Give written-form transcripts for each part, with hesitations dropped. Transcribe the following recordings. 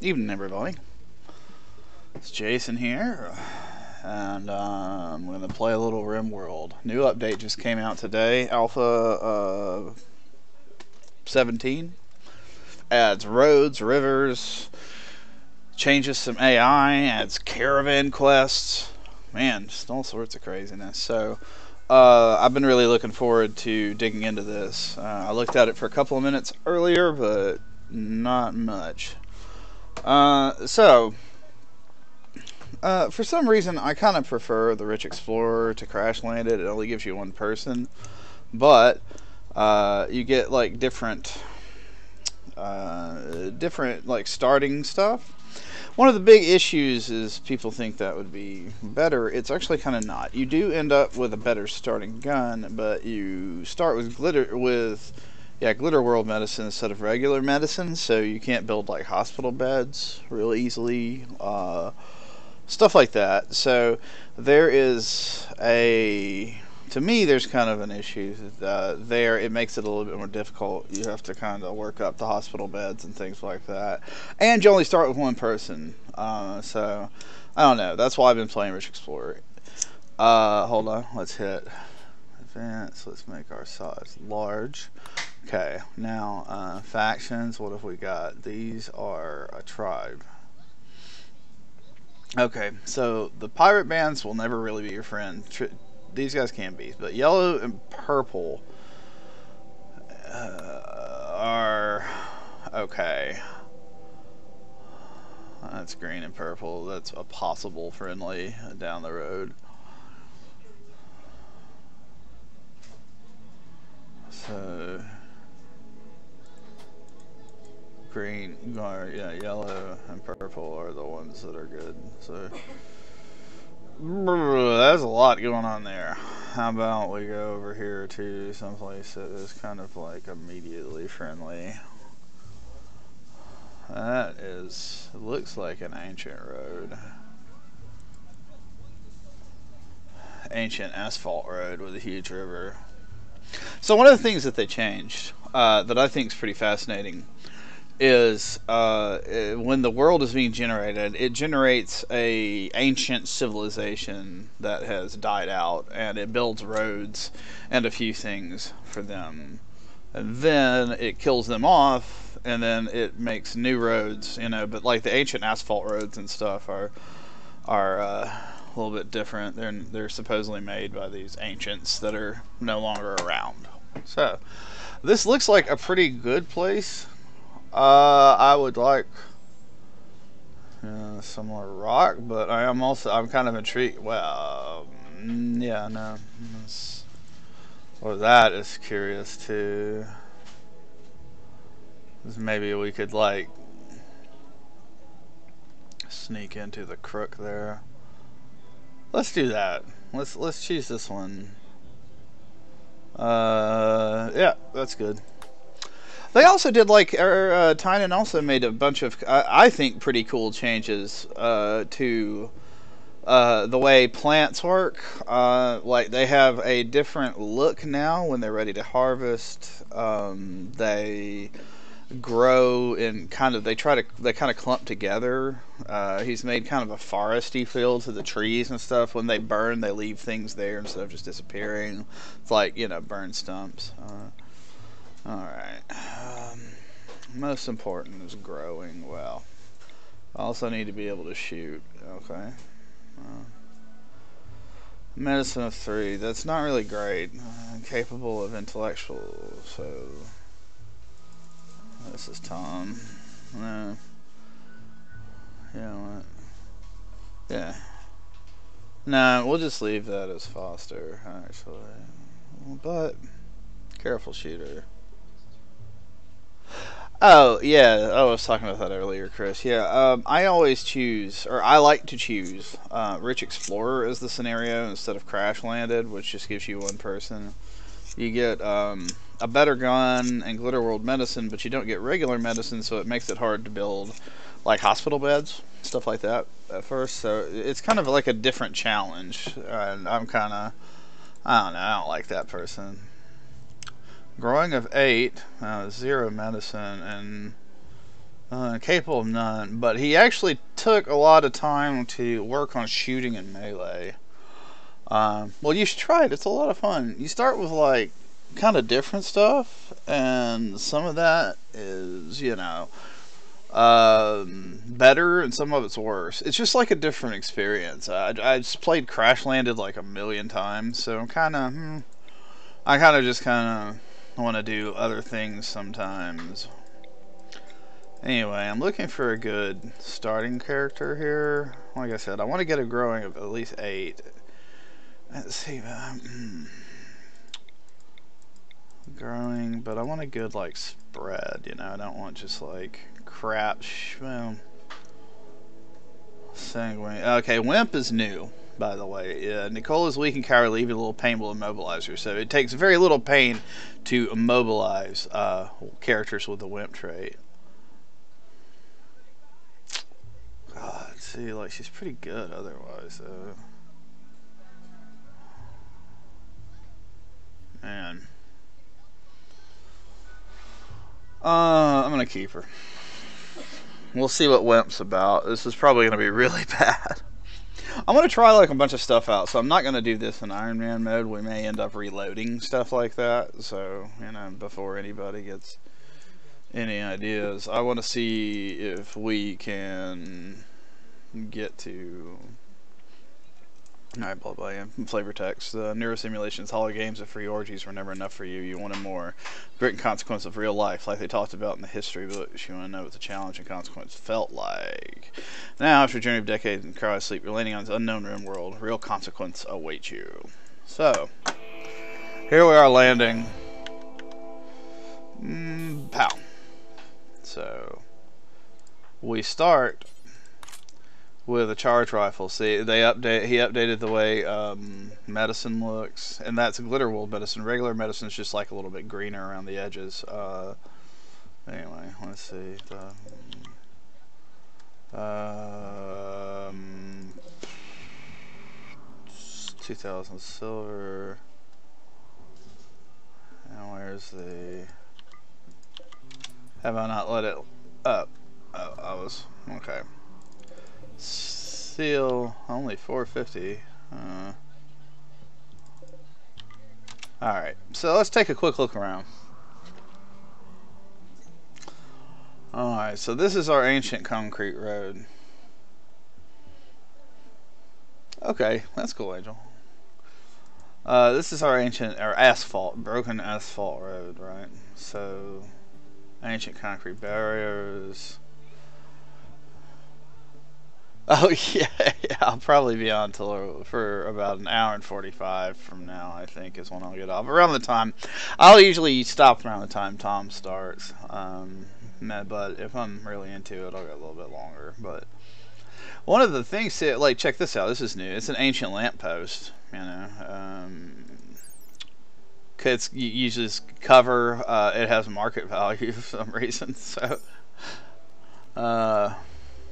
Evening, everybody. It's Jason here, and I'm going to play a little RimWorld. New update just came out today, Alpha 17. Adds roads, rivers, changes some AI, adds caravan quests. Man, just all sorts of craziness. So, I've been really looking forward to digging into this. I looked at it for a couple of minutes earlier, but not much. So, for some reason, I kind of prefer the Rich Explorer to Crash Landed. It only gives you one person, but you get like different like starting stuff. One of the big issues is people think that would be better. It's actually kind of not. You do end up with a better starting gun, but you start with glitter world medicine instead of regular medicine, so you can't build like hospital beds real easily. Stuff like that. So there is to me, there's kind of an issue there. It makes it a little bit more difficult. You have to kind of work up the hospital beds and things like that. And you only start with one person. So, I don't know. That's why I've been playing Rich Explorer. Hold on. Let's hit advance. Let's make our size large. Okay. Now, factions. What have we got? These are a tribe. Okay, so the pirate bands will never really be your friend. These guys can be, but yellow and purple are okay. That's green and purple. That's a possible friendly down the road. So green, or yeah, yellow and purple are the ones that are good. So there's a lot going on there. How about we go over here to someplace that is kind of like immediately friendly? That is, it looks like an ancient road. Ancient asphalt road with a huge river. So one of the things that they changed that I think is pretty fascinating is when the world is being generated, it generates a ancient civilization that has died out, and it builds roads and a few things for them. And then it kills them off, and then it makes new roads, But like the ancient asphalt roads and stuff are a little bit different. They're supposedly made by these ancients that are no longer around. So this looks like a pretty good place. I would like some more rock, but I'm kind of intrigued. Well, yeah, no. Or that is curious too. Maybe we could like sneak into the crook there. Let's do that. Let's choose this one. Yeah, that's good. They also did Tynan also made a bunch of I think pretty cool changes to the way plants work. Like they have a different look now when they're ready to harvest. They grow in they kind of clump together. He's made kind of a foresty feel to the trees and stuff. When they burn, they leave things there instead of just disappearing. It's like burn stumps. Alright. Most important is growing well. I also need to be able to shoot. Okay. Medicine of 3. That's not really great. Capable of intellectual. So. This is Tom. No. Yeah, what? Yeah. No, we'll just leave that as Foster, actually. But. Careful shooter. Oh, yeah, I was talking about that earlier, Chris. Yeah, I always choose, or I like to choose, Rich Explorer as the scenario instead of Crash Landed, which just gives you one person. You get a better gun and Glitter World medicine, but you don't get regular medicine, so it makes it hard to build, like, hospital beds, stuff like that at first. So it's kind of like a different challenge, and I'm kind of, I don't know, I don't like that person. Growing of 8, 0 medicine, and Capable of none, but he actually took a lot of time to work on shooting and melee. Well, you should try it. It's a lot of fun. You start with like kind of different stuff, and some of that is, better, and some of it's worse. It's just like a different experience. I just played Crash Landed like a million times, so I kind of just want to do other things sometimes. Anyway, I'm looking for a good starting character here. Like I said, I want to get a growing of at least 8. Let's see, growing, but I want a good like spread. I don't want just like crap. Well, sanguine. Okay, Wimp is new, by the way. Nicole is weak and cowardly, even a little pain will immobilize her. So it takes very little pain to immobilize characters with the Wimp trait. God, see, like she's pretty good otherwise. Man. I'm gonna keep her. We'll see what Wimp's about. This is probably gonna be really bad. I'm gonna try like a bunch of stuff out, so I'm not gonna do this in Iron Man mode. We may end up reloading stuff like that. So before anybody gets any ideas, I want to see if we can get to. Alright, blah blah, yeah. Flavor text. Neurosimulations, hollow games, and free orgies were never enough for you. You wanted more. Grit and consequence of real life, like they talked about in the history books. You want to know what the challenge and consequence felt like. Now, after a journey of decades and cryo sleep, you're landing on this unknown RimWorld. Real consequence awaits you. So, here we are landing. Pow. So, we start with a charge rifle. See, he updated the way medicine looks, and that's glitter wool medicine. Regular medicine is just like a little bit greener around the edges. Anyway, let's see. 2,000 silver. And where's the? Have I not let it up? Oh, I was okay. Seal only 450. Alright, so let's take a quick look around. Alright, so this is our ancient concrete road. Okay, that's cool, Angel. This is our ancient, or broken asphalt road, right? So, ancient concrete barriers. Oh yeah, I'll probably be on for about an hour and 45 from now. I think is when I'll get off. Around the time, I'll usually stop around the time Tom starts. But if I'm really into it, I'll go a little bit longer. But one of the things, like check this out. This is new. It's an ancient lamppost. It's you just cover. It has market value for some reason. So.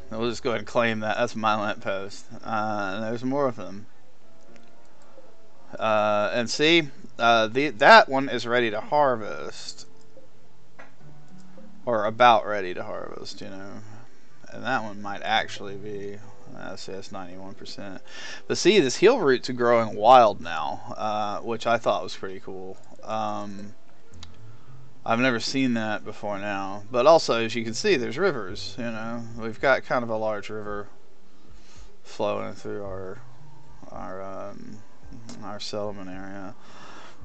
We'll just go ahead and claim that. That's my lamppost. There's more of them. And see, that one is ready to harvest. Or about ready to harvest, And that one might actually be, see, that's 91%. But see, this heel root's growing wild now, which I thought was pretty cool. I've never seen that before now. But also, as you can see, there's rivers, We've got kind of a large river flowing through our settlement area.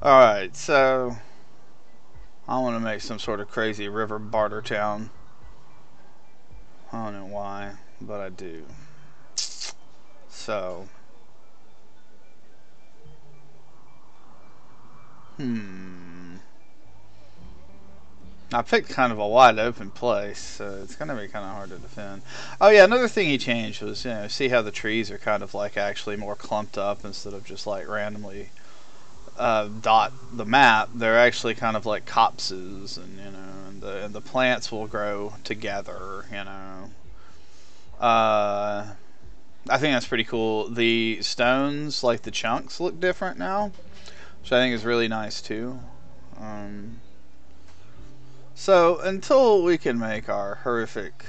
Alright, so I want to make some sort of crazy river barter town. I don't know why, but I do. So I picked kind of a wide open place, so it's going to be kind of hard to defend. Oh yeah, another thing he changed was, see how the trees are kind of like actually more clumped up instead of just like randomly dot the map. They're actually kind of like copses, and and the plants will grow together. I think that's pretty cool. The stones, like the chunks, look different now, which I think is really nice too. So until we can make our horrific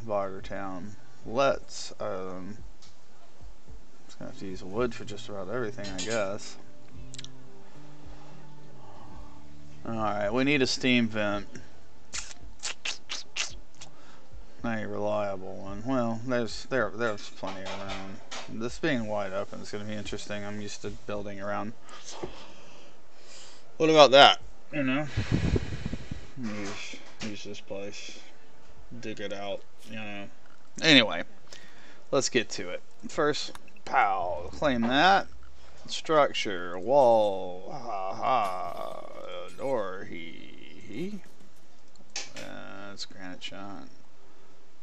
barter town, let's just gonna have to use wood for just about everything, I guess. Alright, we need a steam vent. A reliable one. Well, there's plenty around. This being wide open is going to be interesting. I'm used to building around. What about that? You know, use this place, dig it out. You know. Anyway, let's get to it. First, pow, claim that. Structure, wall, ha ha, door, he. That's granite shot.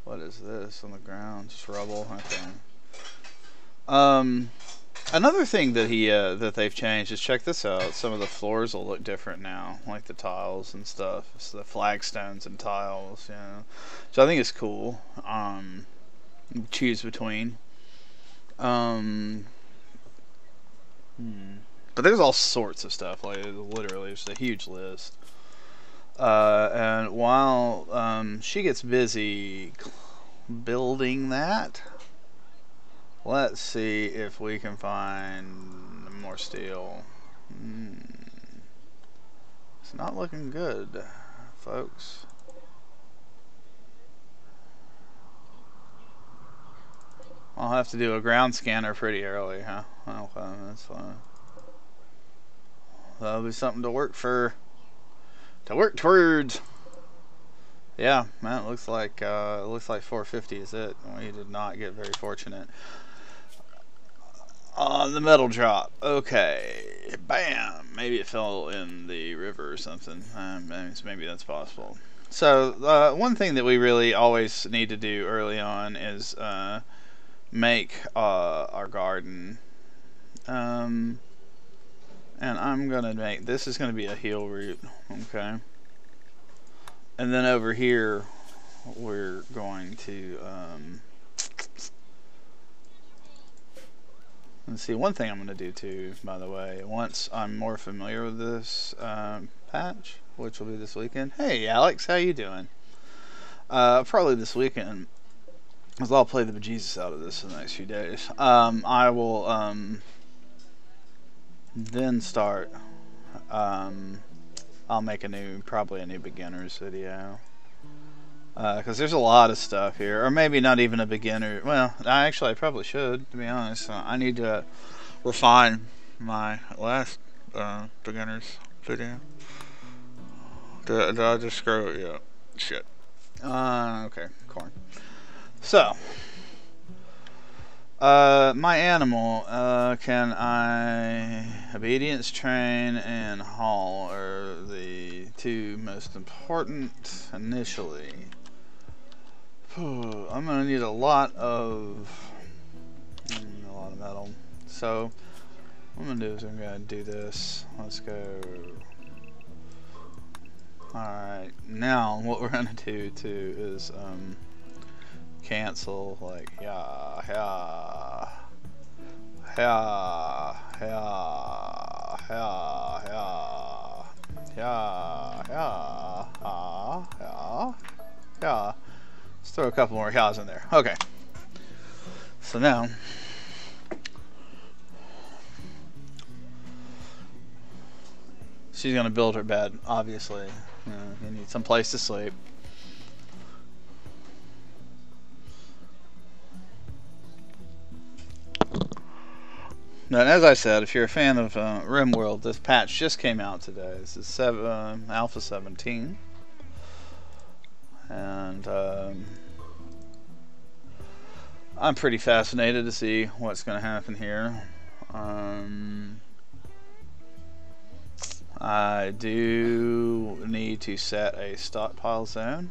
What is this on the ground? Just rubble. Okay. Another thing that that they've changed is, check this out. Some of the floors will look different now, like the tiles and stuff. It's the flagstones and tiles, you know. So I think it's cool. Choose between. But there's all sorts of stuff. Like, literally, it's a huge list. And while she gets busy building that, let's see if we can find more steel. It's not looking good, folks. I'll have to do a ground scanner pretty early, huh? Okay, that's fine. That'll be something to work towards. Yeah, man, it looks like 450 is it. We did not get very fortunate on the metal drop. Okay, bam. Maybe it fell in the river or something. Maybe that's possible. So one thing that we really always need to do early on is make our garden. And I'm gonna make this is gonna be a heel root. Okay. And then over here, we're going to, let's see, one thing I'm going to do too, by the way, once I'm more familiar with this patch, which will be this weekend. Hey Alex, how you doing? Probably this weekend, because I'll play the bejesus out of this in the next few days. I will then start, I'll make probably a new beginner's video. Because there's a lot of stuff here. Or maybe not even a beginner. Well, I probably should, to be honest. I need to refine my last beginner's video. Did I just screw it? Yeah. Shit. Okay, corn. So, my animal, can I obedience, train, and haul are the two most important initially. I'm gonna need a lot of metal. So what I'm gonna do is I'm gonna do this. Let's go. Alright, now what we're gonna do too is cancel, like, yeah, let's throw a couple more yaws in there. Okay, so now she's gonna build her bed, obviously. You need some place to sleep. Now, as I said, if you're a fan of RimWorld, this patch just came out today. This is Alpha 17. And I'm pretty fascinated to see what's going to happen here. I do need to set a stockpile zone.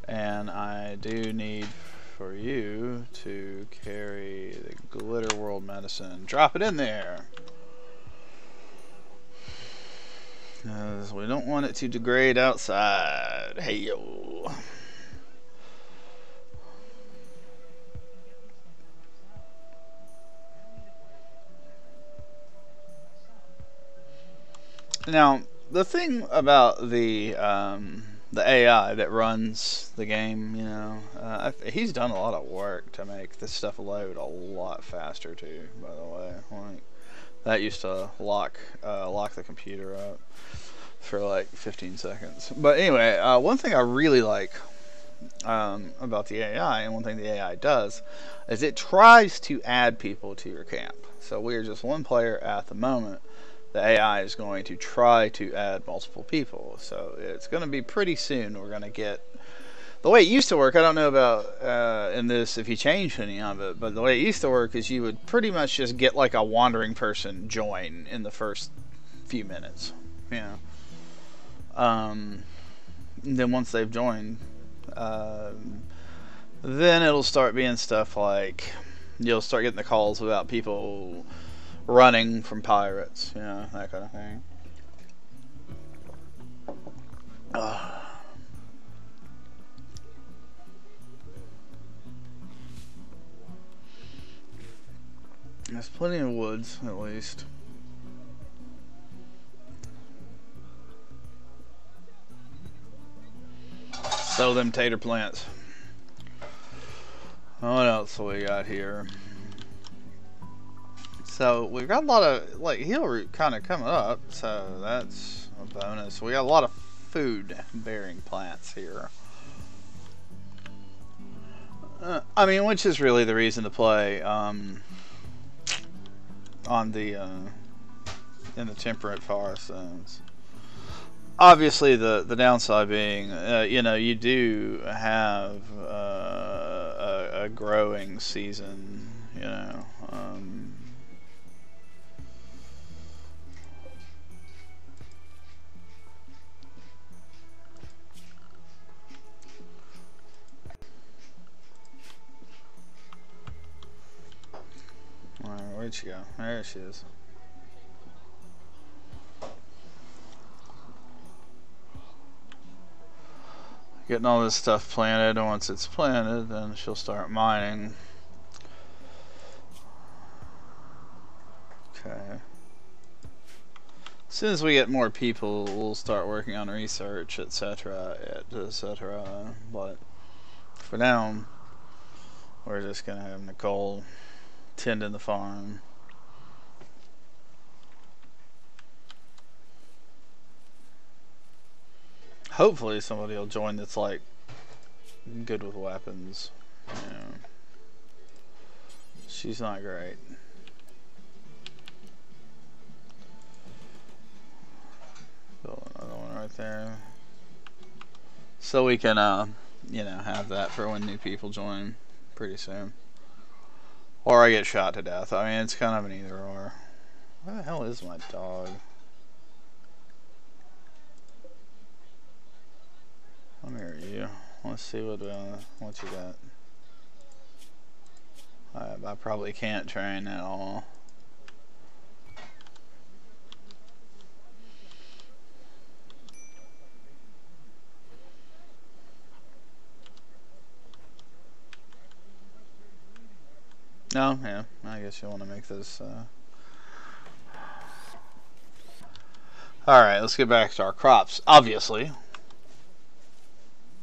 And I do need for you to carry the Glitter World medicine. Drop it in there, because we don't want it to degrade outside. Hey yo. Now, The thing about the AI that runs the game, he's done a lot of work to make this stuff load a lot faster too. By the way, like that used to lock the computer up for like 15 seconds. But anyway, one thing I really like about the AI, and one thing the AI does, is it tries to add people to your camp. So we are just one player at the moment. The AI is going to try to add multiple people. So it's going to be pretty soon we're going to get the way it used to work. I don't know about in this if you changed any of it, but the way it used to work is you would pretty much just get like a wandering person join in the first few minutes. Yeah. Then once they've joined, then it'll start being stuff like you'll start getting the calls about people running from pirates, that kind of thing. There's plenty of woods, at least. Sow them tater plants. What else we got here? So we've got a lot of like heel root kind of coming up, so that's a bonus. We got a lot of food bearing plants here. I mean, which is really the reason to play on the in the temperate forest zones. Obviously, the downside being, you do have a growing season, Alright, where'd she go? There she is. Getting all this stuff planted, and once it's planted, then she'll start mining. Okay. As soon as we get more people, we'll start working on research, etc., etc. But for now, we're just gonna have Nicole tending the farm. Hopefully somebody will join that's like good with weapons. She's not great. Build another one right there. So we can have that for when new people join pretty soon. Or I get shot to death. I mean, it's kind of an either or. Where the hell is my dog? Come here, you. Let's see what you got. I probably can't train at all. No, yeah. I guess you want to make this. Alright, let's get back to our crops. Obviously.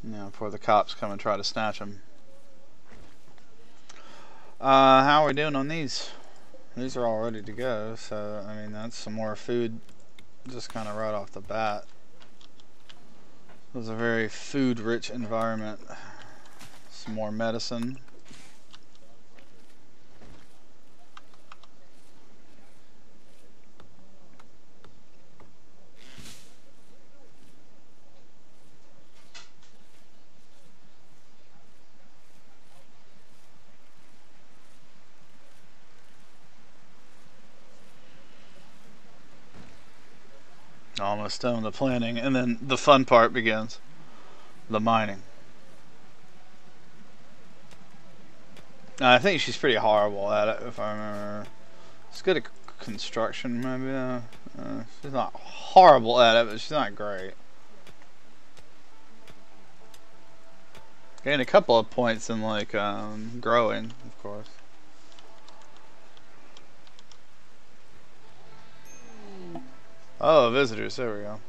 Before the cops come and try to snatch them. How are we doing on these? These are all ready to go, so, I mean, that's some more food just kind of right off the bat. It was a very food-rich environment. Some more medicine. Almost done with the planning, and then the fun part begins. The mining. I think she's pretty horrible at it, if I remember. She's good at construction, maybe. She's not horrible at it, but she's not great. Gained a couple of points in, like, growing, of course. Oh, visitors, there we go.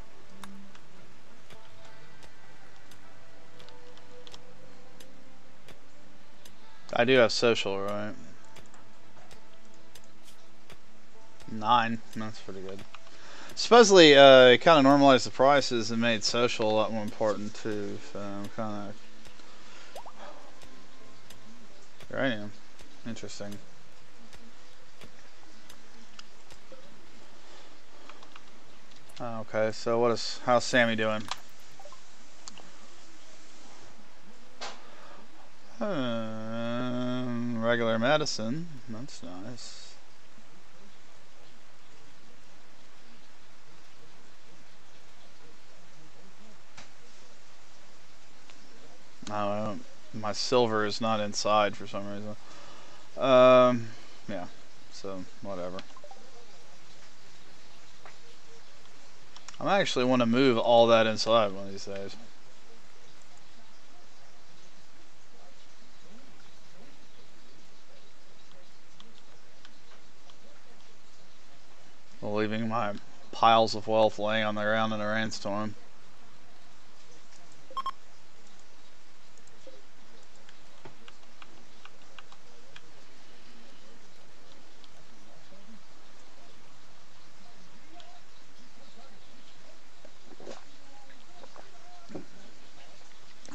I do have social, right? 9. That's pretty good. Supposedly, it kind of normalized the prices and made social a lot more important too. So I'm kind of. Here I am. Interesting. Okay, so how's Sammy doing? Regular medicine. That's nice. I don't know. My silver is not inside for some reason. Yeah. So whatever. I actually want to move all that inside one of these days. Leaving my piles of wealth laying on the ground in a rainstorm.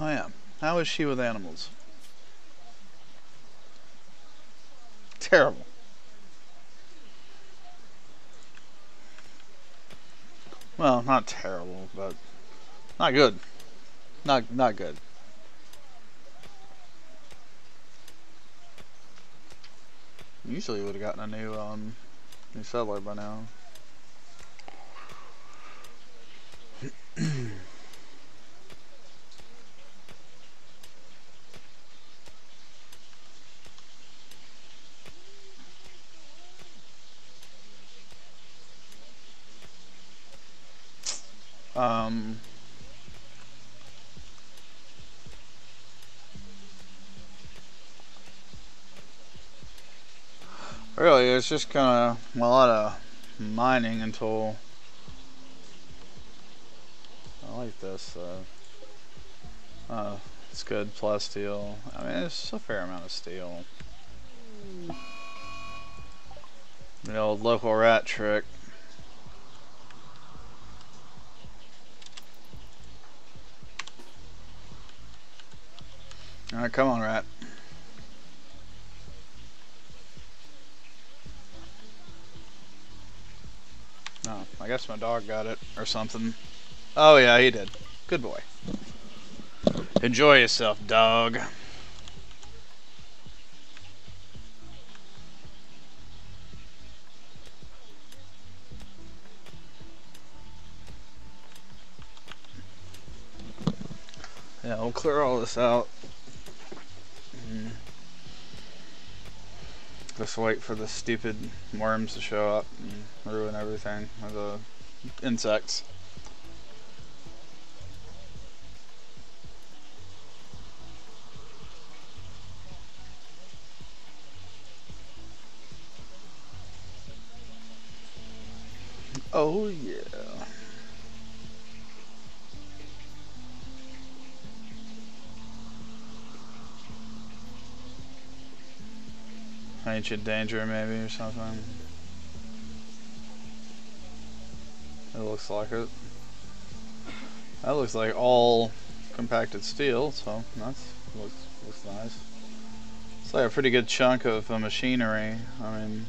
Oh yeah. How is she with animals? Terrible. Well, not terrible, but not good. Not good. Usually would have gotten a new settler by now. Really, it's just kind of a lot of mining until I like this. It's good plus steel. I mean, it's a fair amount of steel. The old local rat trick. Alright, come on, rat. Oh, I guess my dog got it or something. Oh yeah, he did. Good boy. Enjoy yourself, dog. Yeah, we'll clear all this out. Just wait for the stupid worms to show up and ruin everything. Or the insects. Oh yeah. Ancient danger maybe or something. It looks like it. That looks like all compacted steel, so that's looks nice. It's like a pretty good chunk of machinery. I mean,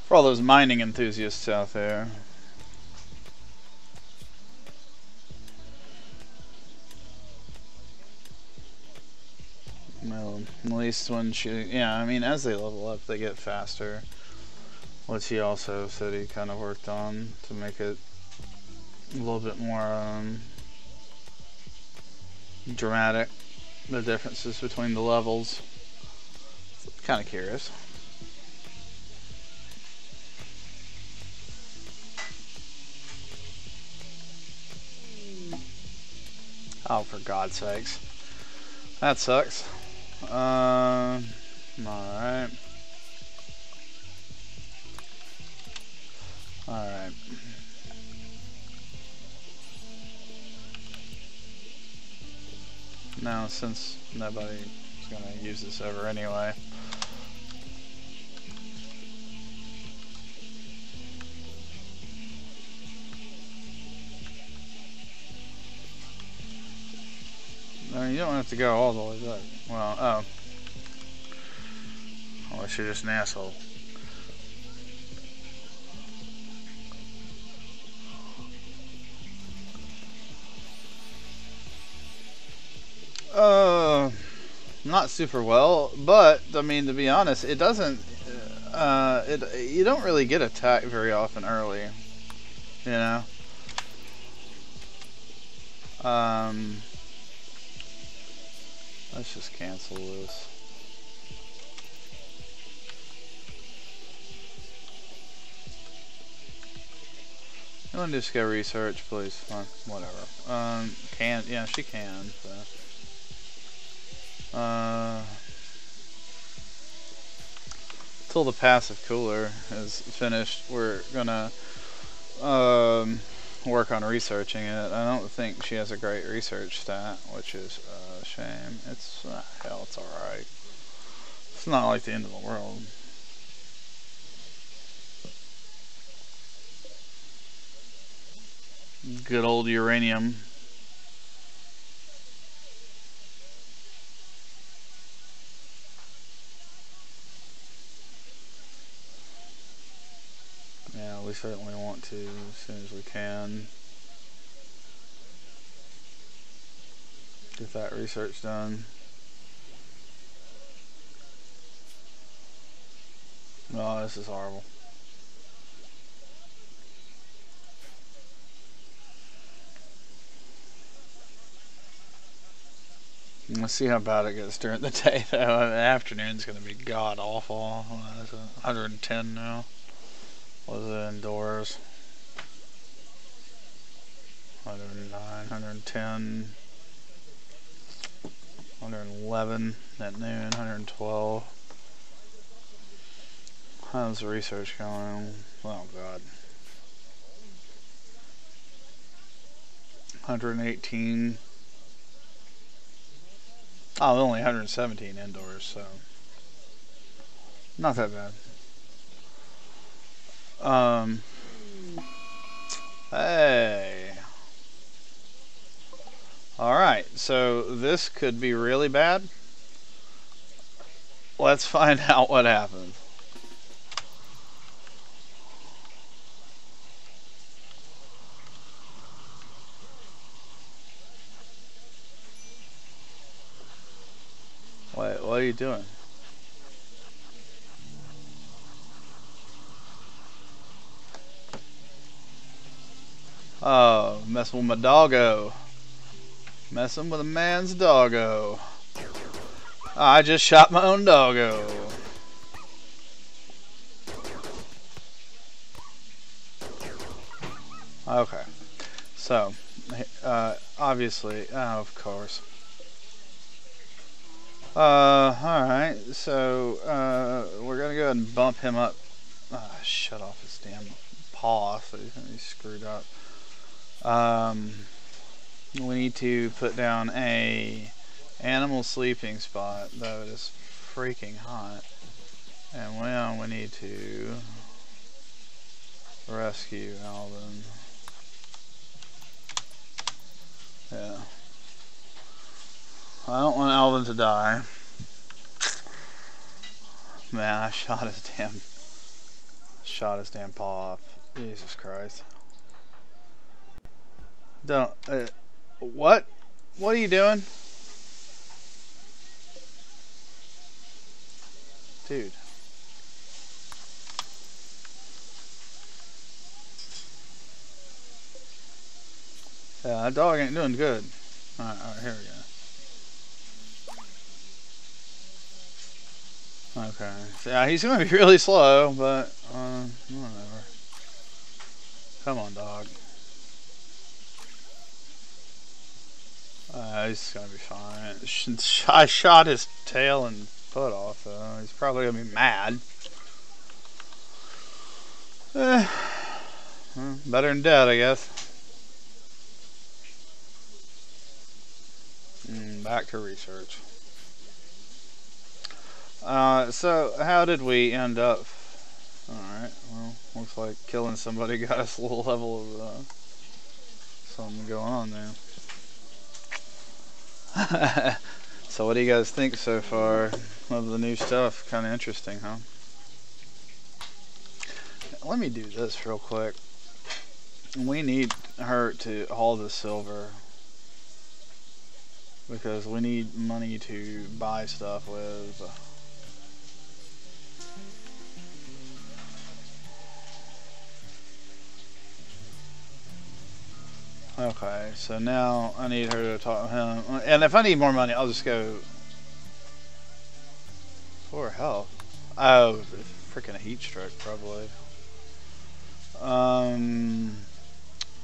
for all those mining enthusiasts out there. Well, at least when yeah, I mean, as they level up, they get faster. Which he also said he kind of worked on to make it a little bit more dramatic. the differences between the levels. Kind of curious. Oh, for God's sakes. That sucks. Alright. Alright. Now, since nobody's going to use this ever anyway, I mean, you don't have to go all the way back. Well, oh. Unless you're just an asshole. Not super well, but I mean, to be honest, it doesn't. You don't really get attacked very often early, you know. Let's just cancel this. You want to just go research, please? Fine, whatever. Yeah, she can. So. Till the passive cooler is finished, we're gonna work on researching it. I don't think she has a great research stat, which is a shame. It's hell, it's alright. It's not like the end of the world. Good old uranium. Yeah, we certainly want to as soon as we can get that research done. Oh, this is horrible. Let's see how bad it gets during the day, though. The afternoon's going to be god awful. It's 110 now. What is it indoors? 109, 110, 111 at noon, 112. How's the research going? Oh God. 118. Oh, only 117 indoors, so not that bad. Hey. Alright, so this could be really bad. Let's find out what happens. Wait, what are you doing? Oh, messing with my doggo. Messing with a man's doggo. I just shot my own doggo. Okay. So, obviously, oh, of course. Alright, so, we're gonna go ahead and bump him up. Shut off his damn paw, so he's screwed up. We need to put down a animal sleeping spot, though it is freaking hot. And well, we need to rescue Alvin. Yeah. I don't want Alvin to die. Man, I shot his damn paw off. Jesus Christ. Don't, what? What are you doing? Dude. Yeah, that dog ain't doing good. Alright, here we go. Okay. So, yeah, he's gonna be really slow, but whatever. Come on, dog. He's gonna be fine. I shot his tail and foot off, though. He's probably gonna be mad. Well, better than dead, I guess. Back to research. So how did we end up? Alright, well, looks like killing somebody got us a little level of something going on there. So what do you guys think so far of the new stuff? Kind of interesting, huh? Let me do this real quick. We need her to haul the silver because we need money to buy stuff with. Okay, so now I need her to talk to him. And if I need more money, I'll just go for health. Oh, freaking a heat stroke, probably.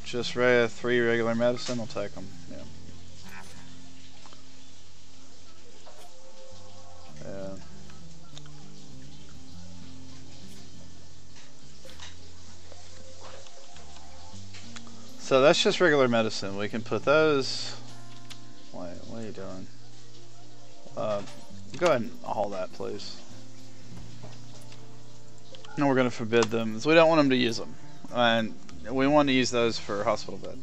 Just 3 regular medicine, I'll take them. Yeah. Yeah. So that's just regular medicine. We can put those. Wait, what are you doing? Go ahead and haul that, please. No, we're going to forbid them. So we don't want them to use them. And we want to use those for hospital bed.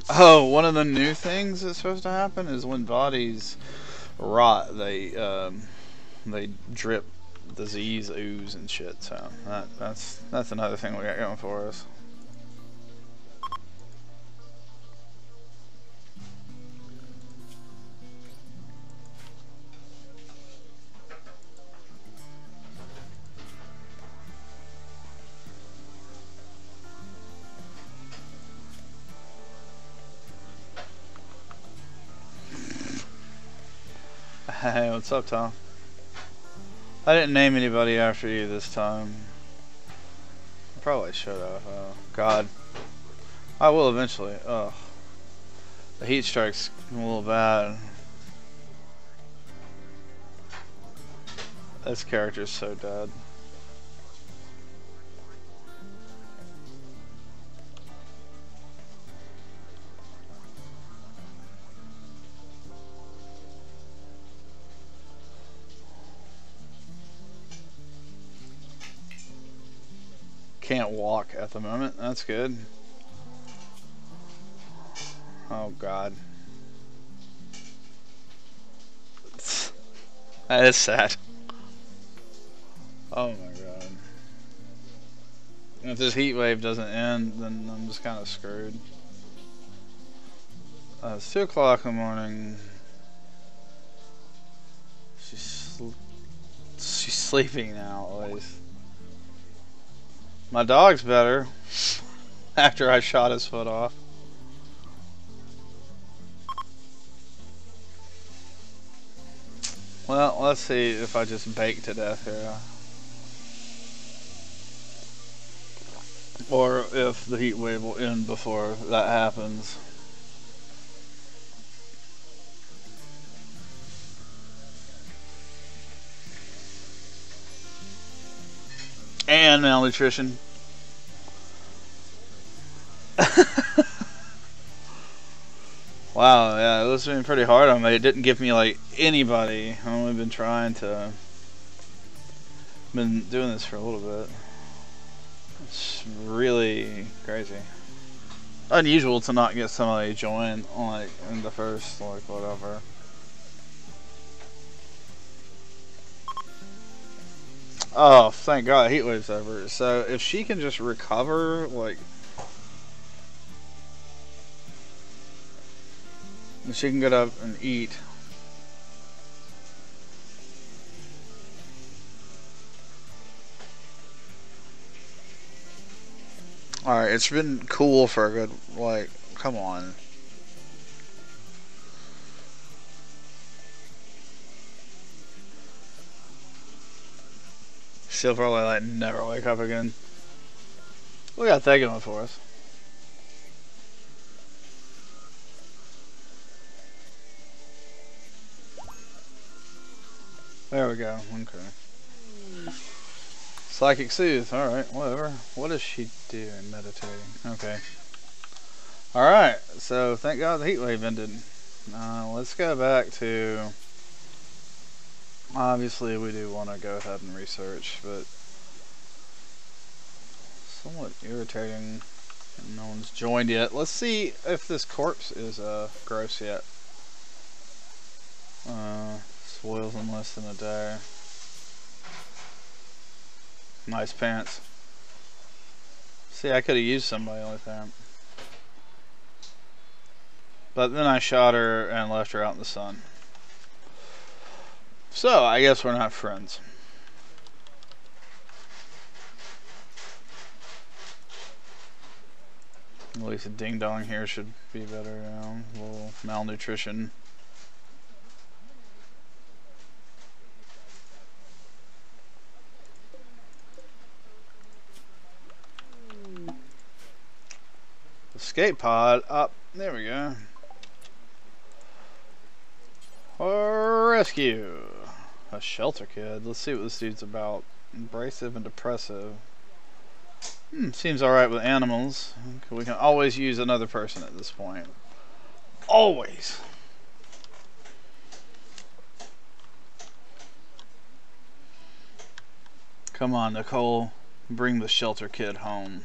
Oh, one of the new things that's supposed to happen is when bodies rot, they drip disease, ooze, and shit. So that's another thing we got going for us. Hey, what's up, Tom? I didn't name anybody after you this time. I probably should have. Oh, God. I will eventually. Ugh. The heat stroke's a little bad. This character's so dead. Can't walk at the moment. That's good. Oh God. That is sad. Oh my God. If this heat wave doesn't end, then I'm just kind of screwed. It's 2 o'clock in the morning. She's sleeping now, at least. My dog's better after I shot his foot off. Well, let's see if I just bake to death here. Or if the heat wave will end before that happens. And malnutrition. Wow, yeah, it was been pretty hard on me. It didn't give me like anybody. I've only been trying to. Been doing this for a little bit. It's really crazy. Unusual to not get somebody join like in the first like whatever. Oh, thank God, heat wave's over. So if she can just recover, like, she can get up and eat. Alright, it's been cool for a good, like, come on. She'll probably like never wake up again. We got that going for us. There we go. Okay. Psychic Soothe. Alright, whatever. What is she doing? Meditating. Okay. Alright, so thank God the heat wave ended. Let's go back to... Obviously, we do want to go ahead and research, but... Somewhat irritating. No one's joined yet. Let's see if this corpse is gross yet. Spoils in less than a day. Nice pants. See, I could have used somebody like that. But then I shot her and left her out in the sun. So, I guess we're not friends. At least a ding-dong here should be better, you know, a little malnutrition. Escape pod up. There we go. Rescue. A shelter kid. Let's see what this dude's about. Abrasive and depressive. Seems alright with animals. We can always use another person at this point. Always. Come on, Nicole. Bring the shelter kid home.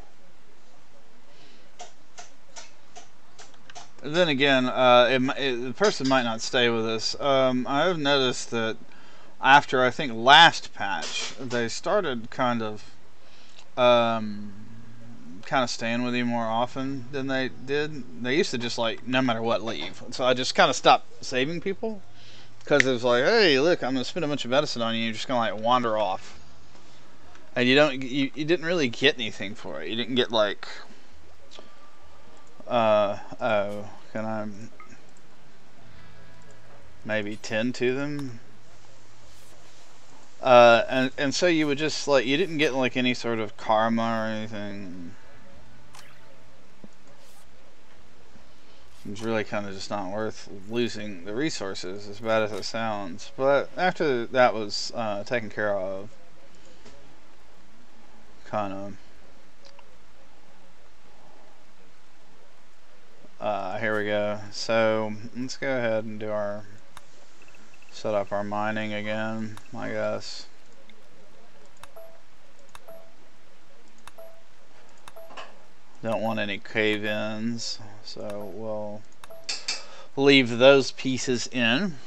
Then again, the person might not stay with us. I've noticed that after, I think, last patch, they started kind of staying with you more often than they did. They used to just, like, no matter what, leave. So I just kind of stopped saving people. Because it was like, hey, look, I'm going to spend a bunch of medicine on you. You're just going to, like, wander off. And you didn't really get anything for it. You didn't get, like... oh, can I maybe tend to them? And so you would just, like, you didn't get, like, any sort of karma or anything. It's really kind of just not worth losing the resources, as bad as it sounds. But after that was taken care of, kind of... here we go. So let's go ahead and do our set up our mining again, I guess. Don't want any cave-ins, so we'll leave those pieces in.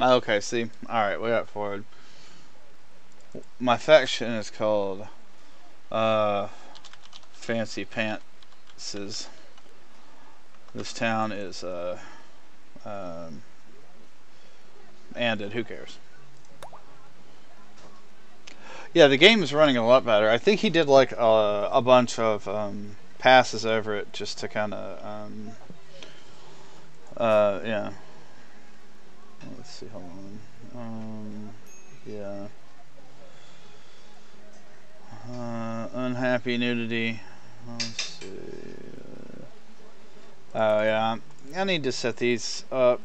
Okay, see, alright, we got forward. My faction is called Fancy Pantses. This town is ended. Who cares? Yeah, the game is running a lot better. I think he did like a bunch of passes over it just to kind of yeah. Let's see. Hold on. Yeah. Unhappy nudity. Let's see. Oh yeah, I need to set these up.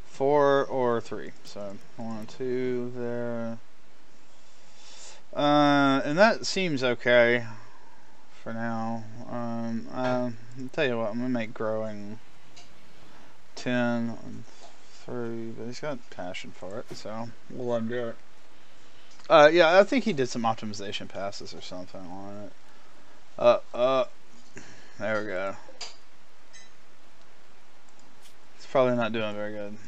4 or 3. So 1, 2 there. And that seems okay for now. I'll tell you what, I'm gonna make growing 10. 3, but he's got passion for it, so we'll let him do it. Yeah, I think he did some optimization passes or something on it. There we go. It's probably not doing very good.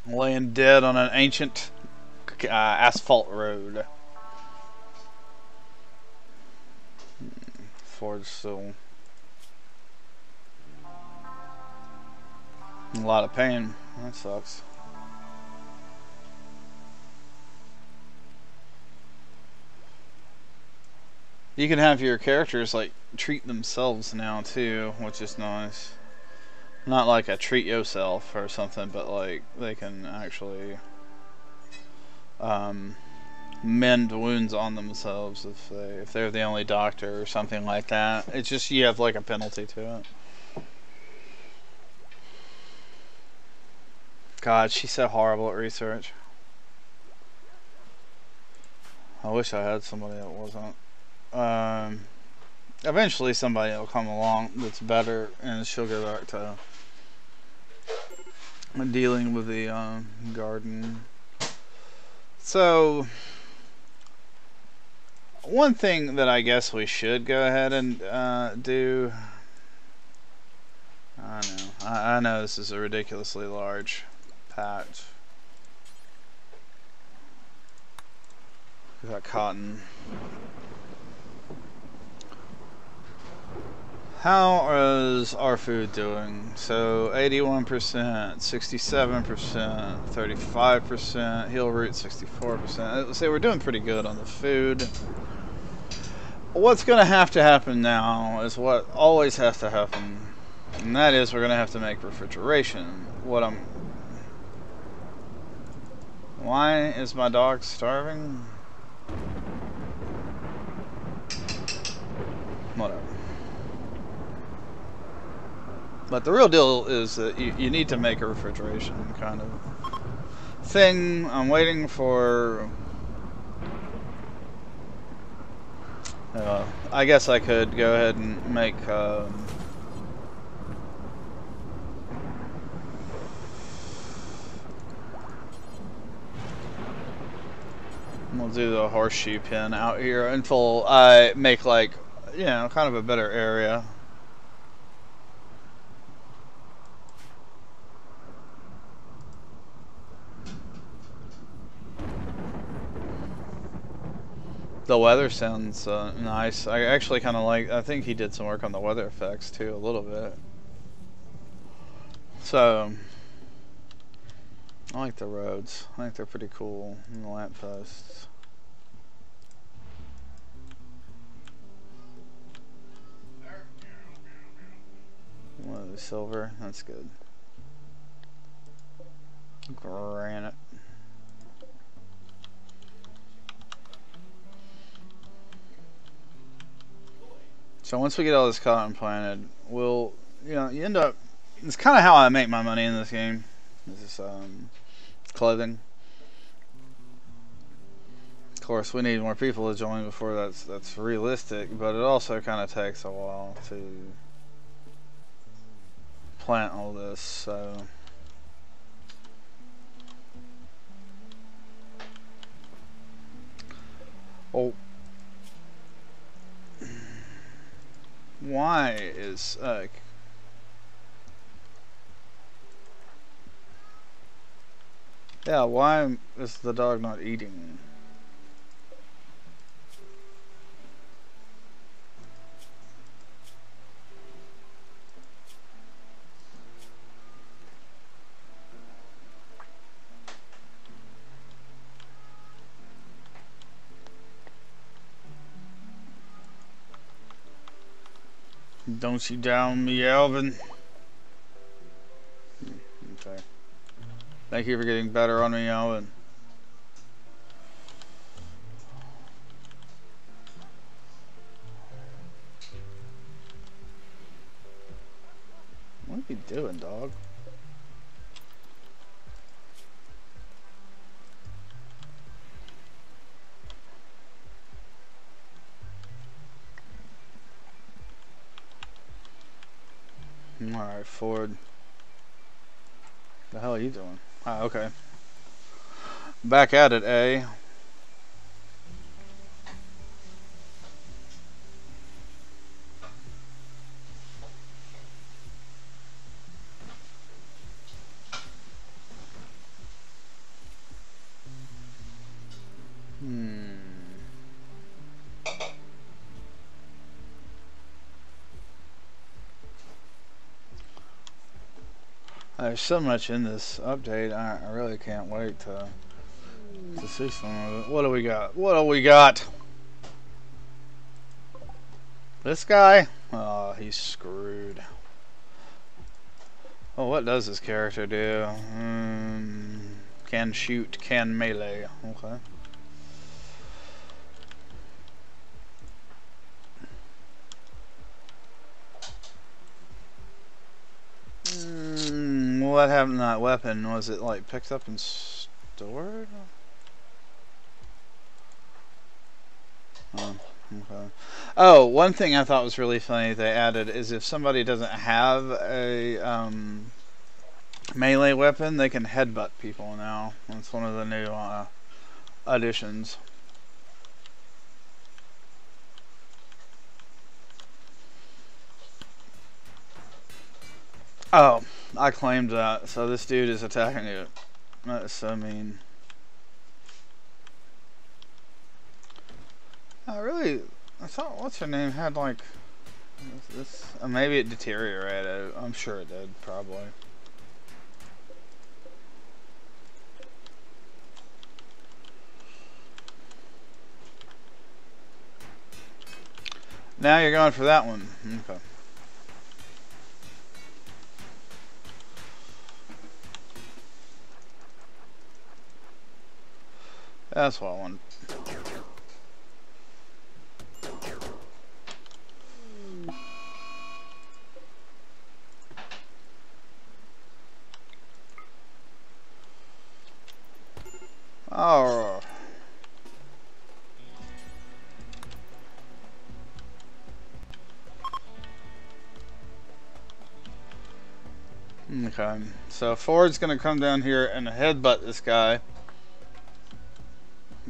Laying dead on an ancient asphalt road. Forge still a lot of pain. That sucks. You can have your characters like treat themselves now too, which is nice. Not like a treat yourself or something, but like they can actually mend wounds on themselves if they're the only doctor or something like that. It's just you have like a penalty to it. God, she's so horrible at research. I wish I had somebody that wasn't. Eventually somebody will come along that's better, and she'll go back to dealing with the garden. So one thing that I guess we should go ahead and do. I know this is a ridiculously large patch. We got cotton. How is our food doing? So 81%, 67%, 35%, heel root 64%. So we're doing pretty good on the food. What's going to happen now is what always has to happen, and that is we're going to have to make refrigeration. Why is my dog starving? Whatever. But the real deal is that you need to make a refrigeration kind of thing. I'm waiting for... I guess I could go ahead and make... we'll do the horseshoe pen out here until I make like, you know, kind of a better area. The weather sounds nice. I actually kind of like, I think he did some work on the weather effects too, a little bit. So, I like the roads. I think they're pretty cool. And the lampposts. What, the silver? That's good. Granite. So once we get all this cotton planted, we'll, you know, you end up, it's kind of how I make my money in this game. This is clothing. Of course, we need more people to join before that's realistic, but it also kind of takes a while to plant all this, so... Oh. Why is yeah, why is the dog not eating? Don't you down me, Alvin. Okay. Thank you for getting better on me, Alvin. What are you doing, dog? Alright, Ford. The hell are you doing? Ah, okay. Back at it, eh? There's so much in this update. I really can't wait to see some of it. What do we got? What do we got? This guy? Oh, he's screwed. Oh, what does this character do? Can shoot, can melee. Okay. What happened to that weapon? Was it like picked up and stored? Oh, okay. Oh, one thing I thought was really funny they added is if somebody doesn't have a melee weapon, they can headbutt people now. That's one of the new additions. Oh, I claimed that. So this dude is attacking you. That's so mean. I thought what's her name had like this. Maybe it deteriorated. I'm sure it did, probably. Now you're going for that one. Okay. That's what I want. Oh. Okay. So Ford's gonna come down here and headbutt this guy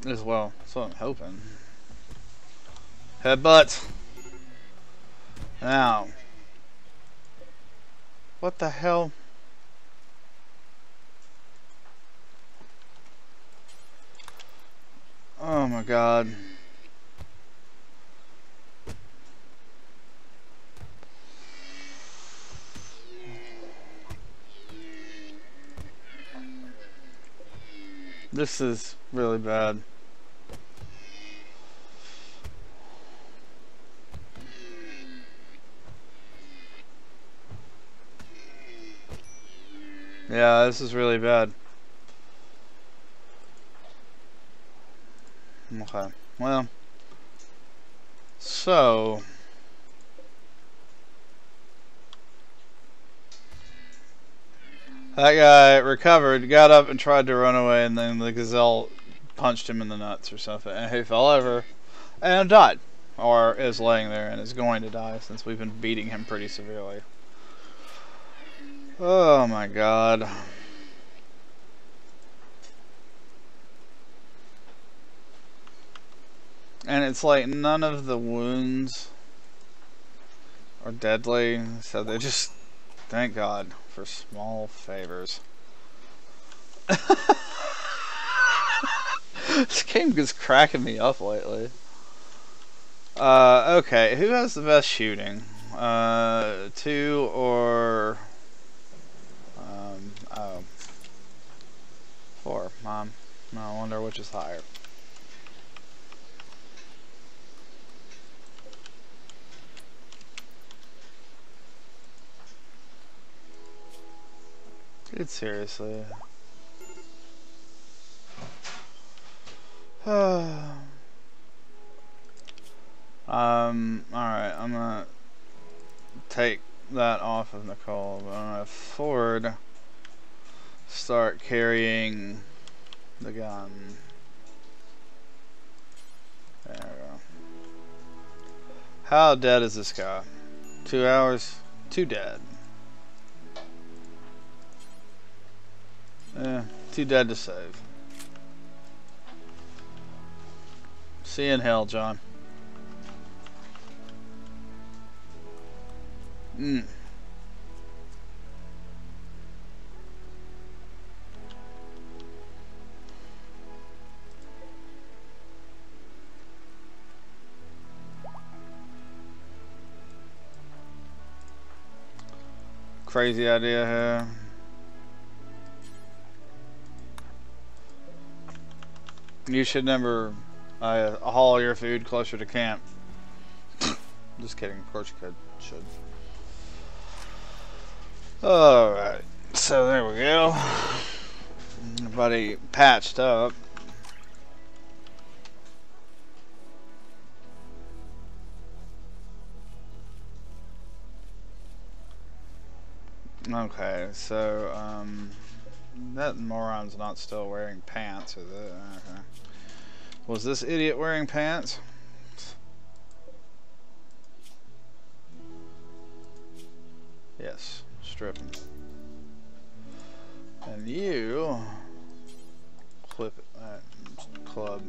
as well. That's what I'm hoping. Headbutt. Now. What the hell? Oh my god. This is really bad. Yeah, this is really bad. Okay. Well. So. That guy recovered, got up and tried to run away, and then the gazelle punched him in the nuts or something, and he fell over and died. Or is laying there and is going to die since we've been beating him pretty severely. Oh my god. And it's like none of the wounds are deadly, so they just, thank God for small favors. This game is cracking me up lately. Okay, who has the best shooting? 2 or... oh. 4, Mom. I wonder which is higher. Dude, seriously. Alright, I'm gonna take that off of Nicole, but I'm gonna have Ford start carrying the gun. There we go. How dead is this guy? 2 hours? 2 dead. Yeah, 2 dead to save. See you in hell, John. Crazy idea here. You should never haul your food closer to camp. Just kidding. Of course you should. Alright. So there we go. Everybody patched up. Okay, so that moron's not still wearing pants, is it? Okay. Was this idiot wearing pants? Yes, strip him. And you clip that club.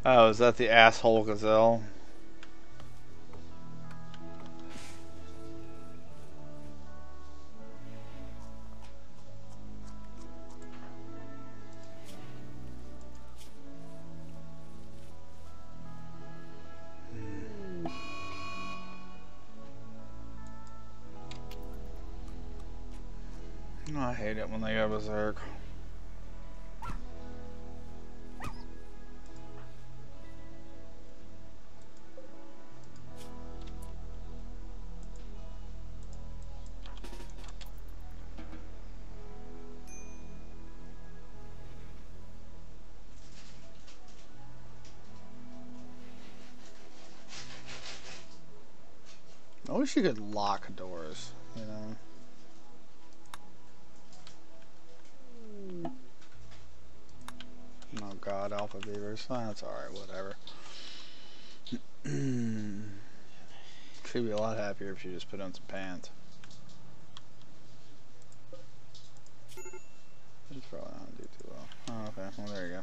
Oh, is that the asshole gazelle? I hate it when they go berserk. I wish you could lock doors, you know. Oh god, alpha beavers. Oh, that's alright, whatever. She'd be a lot happier if she just put on some pants. It's probably not do too well. Oh, okay, well there you go.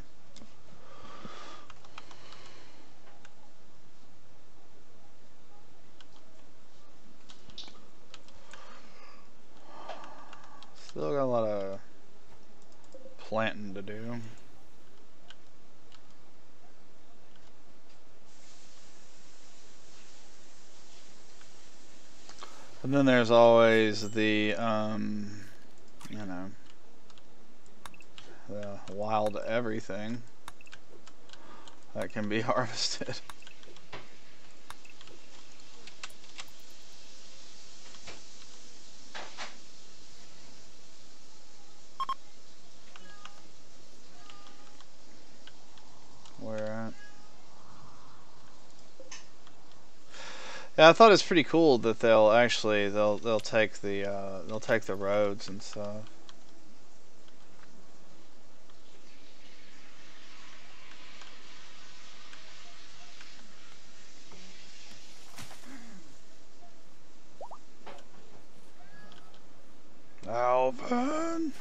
Still got a lot of planting to do. And then there's always the, you know, the wild everything that can be harvested. Where at? Yeah, I thought it's pretty cool that they'll actually they'll take the roads and stuff. Alvin!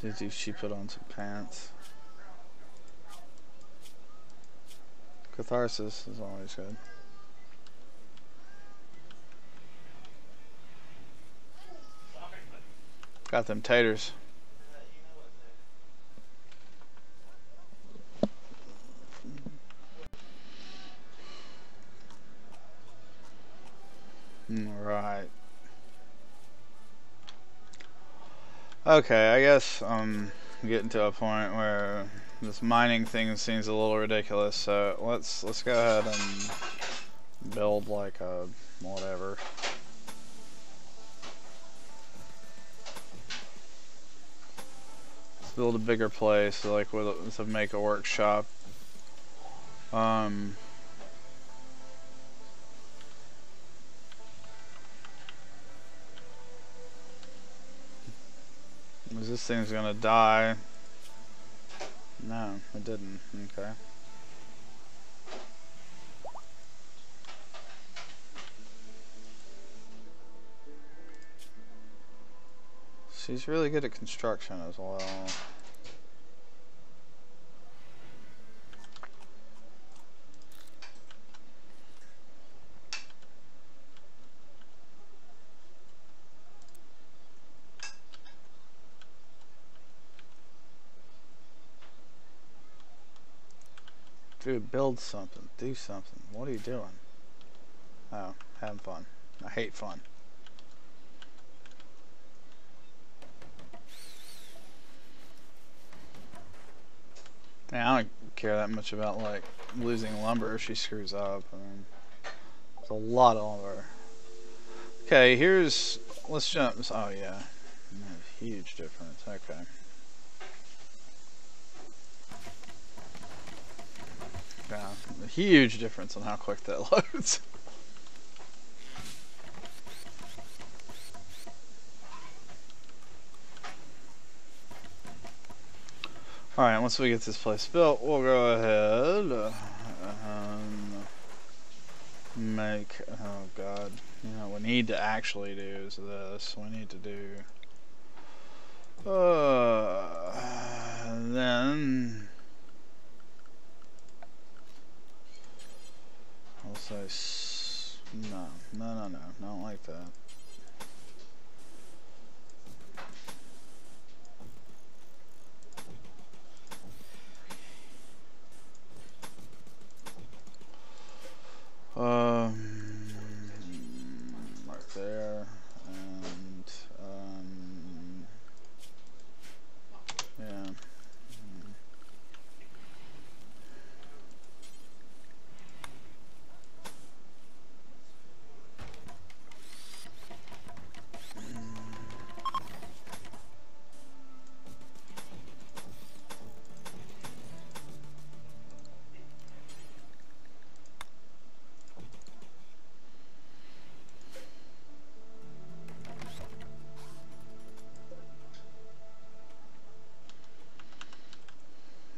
Did she put on some pants? Catharsis is always good. Got them taters. Right. Okay, I guess I'm getting to a point where this mining thing seems a little ridiculous. So let's go ahead and build like a whatever. Let's build a bigger place, like to make a workshop. This thing's gonna die. No, it didn't. Okay. She's really good at construction as well. Dude, build something. Do something. What are you doing? Oh, having fun. I hate fun. Yeah, I don't care that much about like losing lumber if she screws up. I mean, it's a lot of lumber. Okay, here's. Let's jump. Oh yeah, huge difference. Okay. Yeah, a huge difference on how quick that loads. Alright, once we get this place built, we'll go ahead make, oh god, you know what we need to actually do is this. We need to do, then, I'll say, no, don't like that. Right there, and, yeah.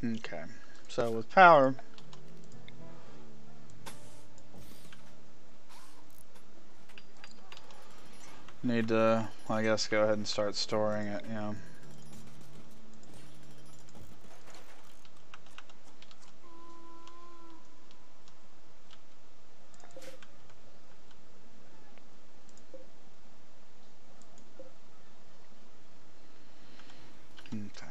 Okay, so with power, need to, I guess, go ahead and start storing it, you know. Okay.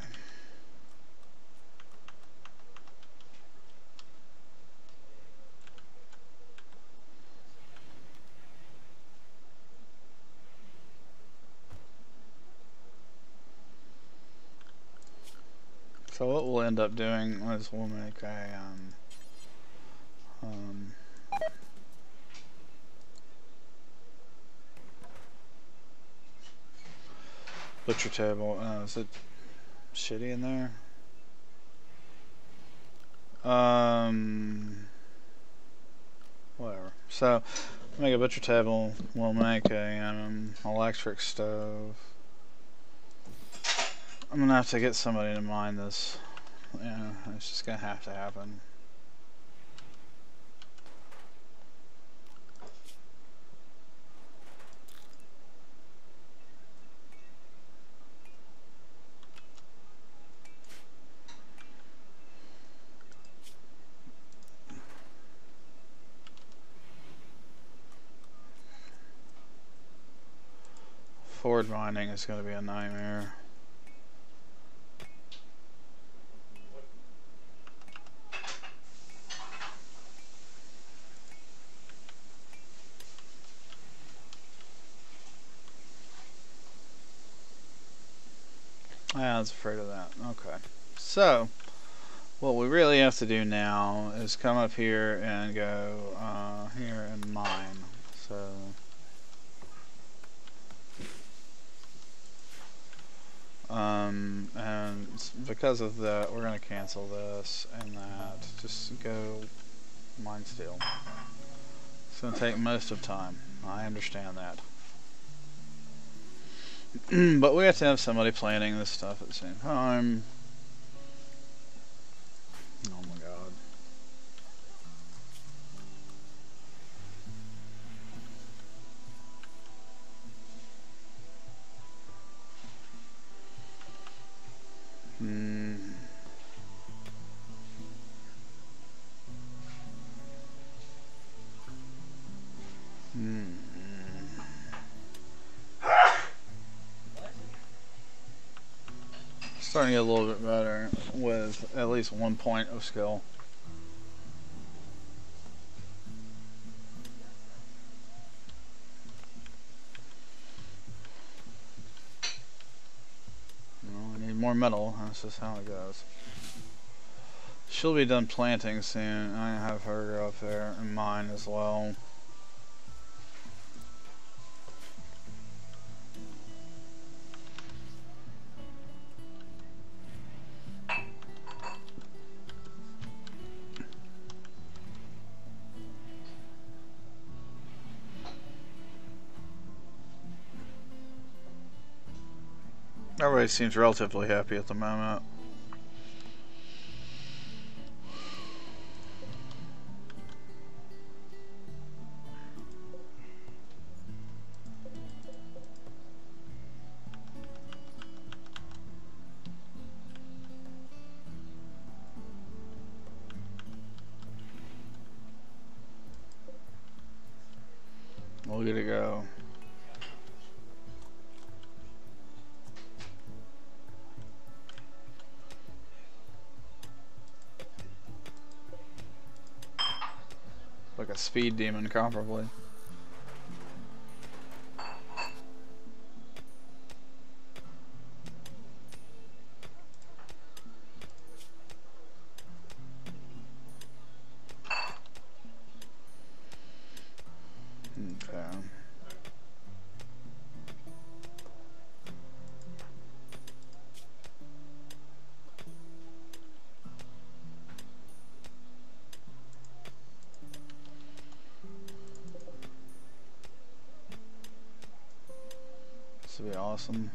So what we'll end up doing is we'll make a butcher table. Is it shitty in there? Whatever. So make a butcher table. We'll make a electric stove. I'm gonna have to get somebody to mine this. Yeah, it's just gonna have to happen. Forward mining is gonna be a nightmare. I was afraid of that. Okay. So, what we really have to do now is come up here and go here and mine. So, and because of that, we're going to cancel this and that. Just go mine steel. It's going to take most of time. I understand that. But we have to have somebody planning this stuff at the same time. Oh my god. Starting to get a little bit better with at least 1 point of skill. more metal. That's just how it goes. She'll be done planting soon. I have her go up there and mine as well. Everybody seems relatively happy at the moment. Look at it go. Like a speed demon, comparably. Okay. This would be awesome.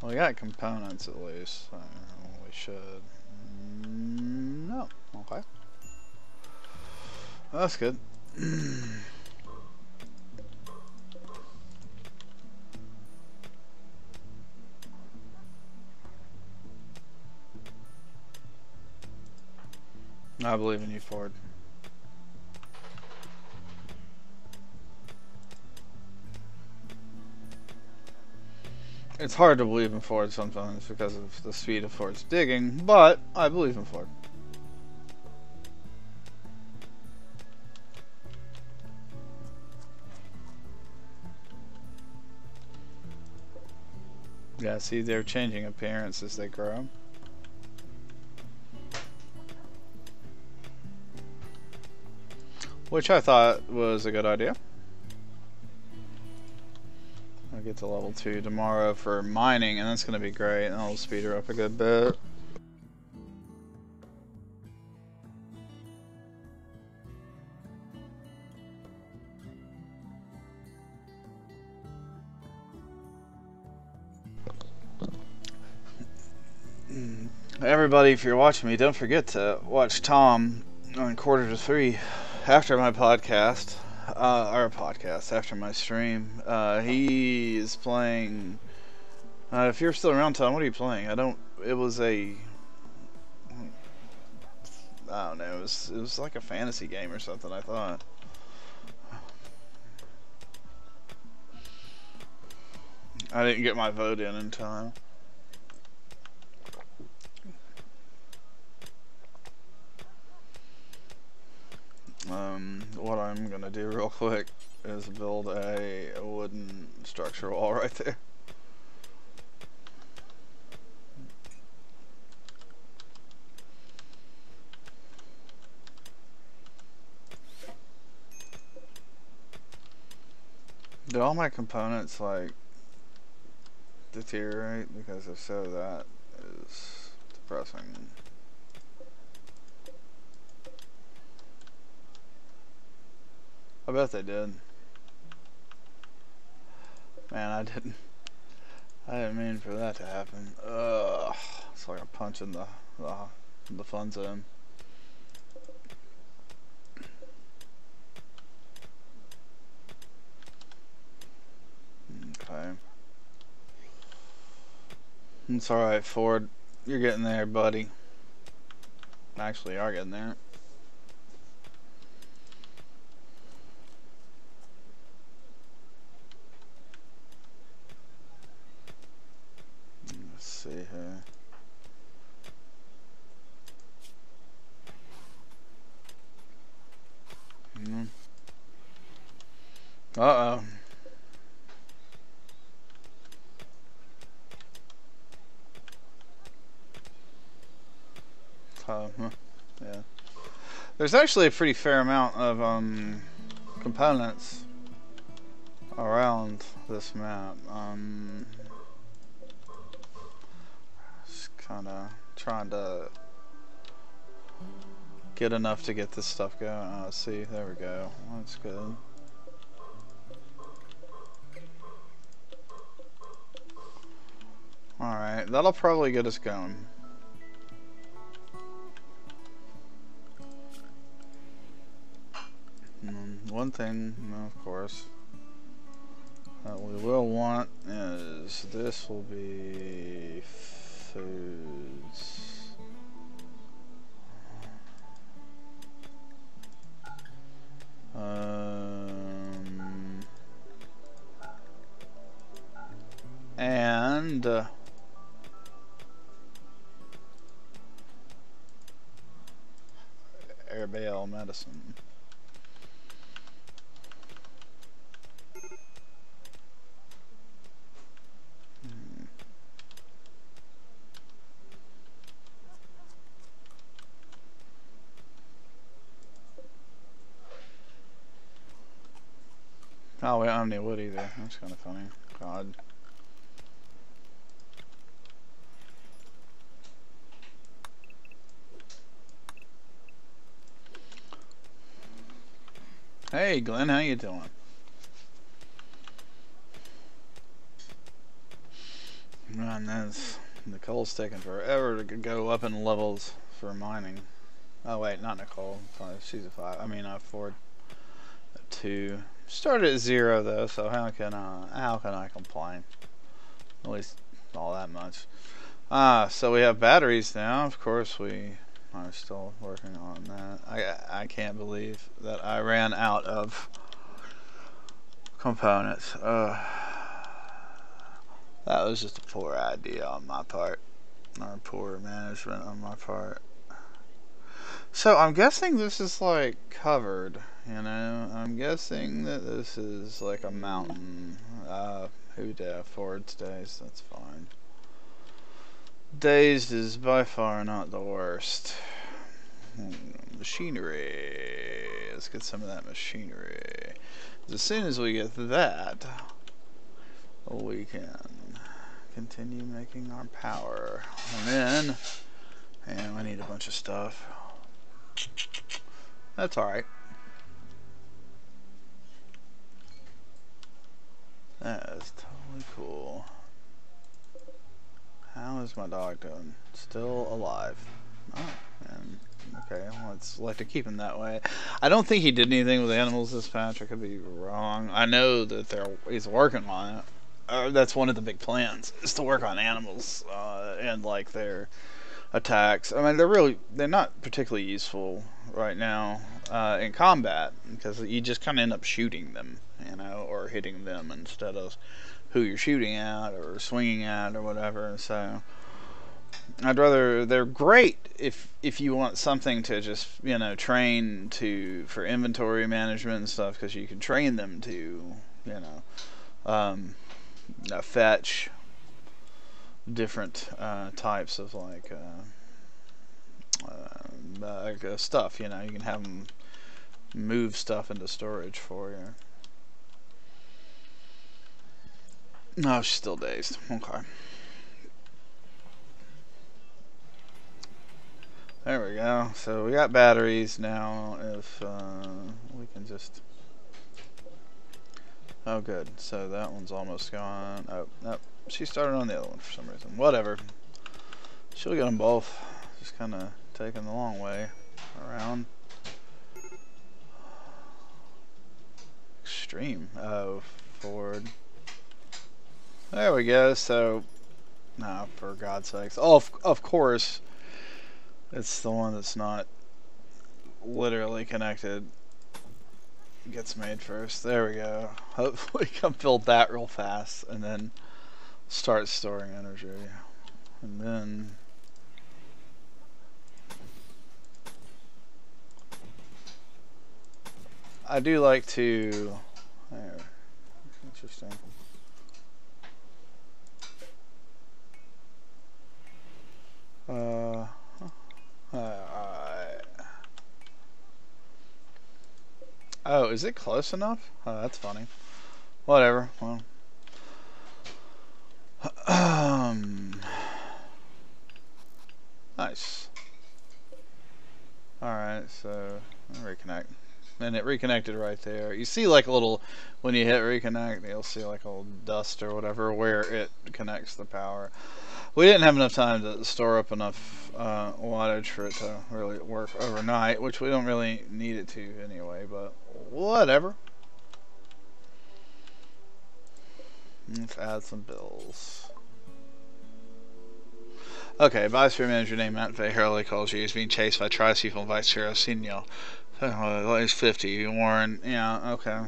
Well, we got components at least. We should. No. Okay. Well, that's good. I believe in you, Ford. It's hard to believe in Ford sometimes because of the speed of Ford's digging, but I believe in Ford. Yeah, see, they're changing appearance as they grow. Which I thought was a good idea. I'll get to level 2 tomorrow for mining, and that's going to be great, and I'll speed her up a good bit. Everybody, if you're watching me, don't forget to watch Tom on 2:45 after my podcast. After my stream. He is playing. If you're still around, Tom, what are you playing? It was a. I don't know. It was like a fantasy game or something, I thought. I didn't get my vote in time. What I'm gonna do real quick is build a wooden structure wall right there. Did all my components like deteriorate? Because if so, that is depressing. I bet they did. Man, I didn't mean for that to happen. Ugh, it's like a punch in the fun zone. Okay. It's alright, Ford. You're getting there, buddy. Actually, you are getting there. Let's see. here. Uh-oh. Yeah. There's actually a pretty fair amount of components around this map. Just kind of trying to get enough to get this stuff going. Let's see, there we go. That's good. Alright, that'll probably get us going. One thing, of course, that we will want is this will be foods. And air bale medicine. Oh, we don't have any wood either. That's kind of funny. God. Hey, Glenn, how you doing? Man, Nicole's taking forever to go up in levels for mining. Oh wait, not Nicole. She's a 5. I mean, Ford. A 2. Started at 0 though, so how can I complain? At least all that much. So we have batteries now. Of course, we are still working on that. I can't believe that I ran out of components. That was just a poor idea on my part, or poor management on my part. So I'm guessing this is like covered, you know. I'm guessing that this is like a mountain. Who da Ford's dazed, that's fine. Dazed is by far not the worst. Machinery. Let's get some of that machinery. As soon as we get that, we can continue making our power. And then, and I need a bunch of stuff. That's alright. That is totally cool. How is my dog doing? Still alive. Oh, and okay, well, let's like to keep him that way. I don't think he did anything with animals this patch. I could be wrong. I know that he's working on it. That's one of the big plans, is to work on animals and like their attacks. I mean, they're not particularly useful right now in combat, because you just kind of end up shooting them, you know, or hitting them instead of who you're shooting at or swinging at or whatever. So I'd rather, they're great if you want something to just, you know, train for inventory management and stuff, because you can train them to, you know, fetch different types of like stuff. You know, you can have them move stuff into storage for you. No, she's still dazed. Okay. There we go. So we got batteries now. If we can just... Oh, good. So that one's almost gone. Oh, nope. She started on the other one for some reason. Whatever. She'll get them both. Just kind of taking the long way around. Extreme. Oh, Ford. There we go. So, no, for God's sakes. Oh, of course, it's the one that's not literally connected. Gets made first. There we go. Hopefully we can build that real fast and then start storing energy. And then I do like to. There. Interesting. Oh, is it close enough? Oh, that's funny. Whatever. Well. Nice. Alright, so reconnect. And it reconnected right there. You see like a little, when you hit reconnect, you'll see like a little dust or whatever where it connects the power. We didn't have enough time to store up enough wattage for it to really work overnight, which we don't really need it to anyway, but whatever. Let's add some bills. Okay, Vice Manager named Matt Hurley calls you. He's being chased by Tri-People and Vice Chair Senior. He's 50. Warren, yeah, okay.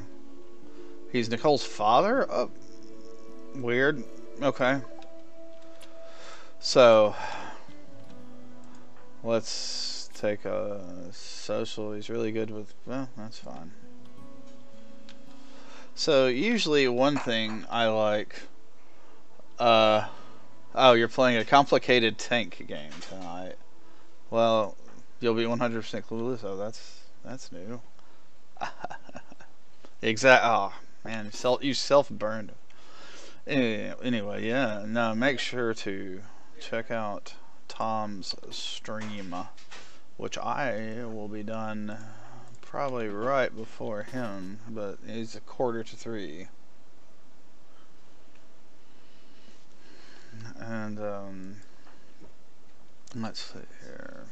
He's Nicole's father? Oh, weird. Okay. So, let's take a social. He's really good with, well, that's fine. So, usually one thing I like, oh, you're playing a complicated tank game tonight. Well, you'll be 100% clueless. Oh, that's new. Oh, man, you self-burned. Anyway, yeah, no, make sure to check out Tom's stream, which I will be done probably right before him, but it's 2:45. And let's see here.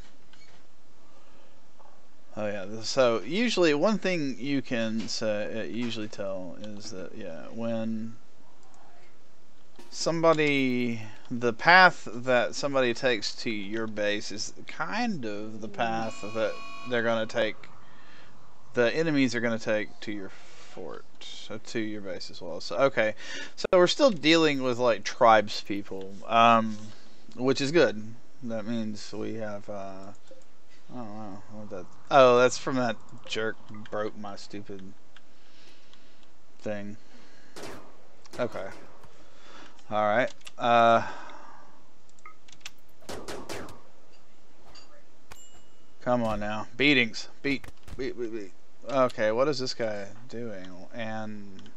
Oh yeah, so usually one thing you can usually tell is that, yeah, when the path that somebody takes to your base is kind of the path that they're going to take, the enemies are going to take to your fort, so to your base as well. So, okay, so we're still dealing with like tribes people, which is good. That means we have, I don't know what that, oh, that's from that jerk broke my stupid thing. Okay. Alright, come on now. Beatings. Beat. Okay, what is this guy doing? And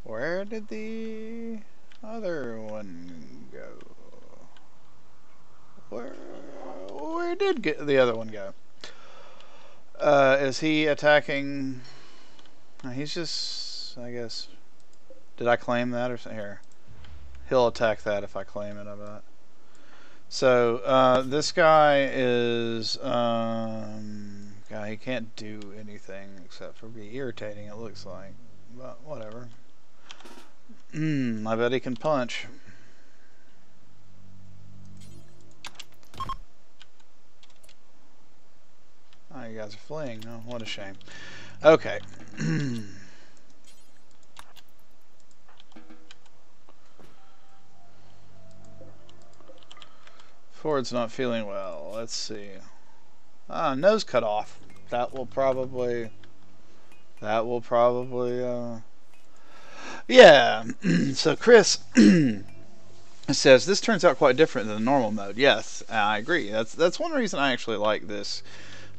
where did the other one go? Where did the other one go? Is he attacking? He's just, I guess. Did I claim that or something? Here. He'll attack that if I claim it, I bet. So, this guy is, he can't do anything except for be irritating, it looks like. But, whatever. I bet he can punch. Oh, you guys are fleeing. Oh, what a shame. Okay. Ford's not feeling well. Let's see. Nose cut off. That will probably, yeah. So Chris says this turns out quite different than the normal mode. Yes, I agree. That's one reason I actually like this,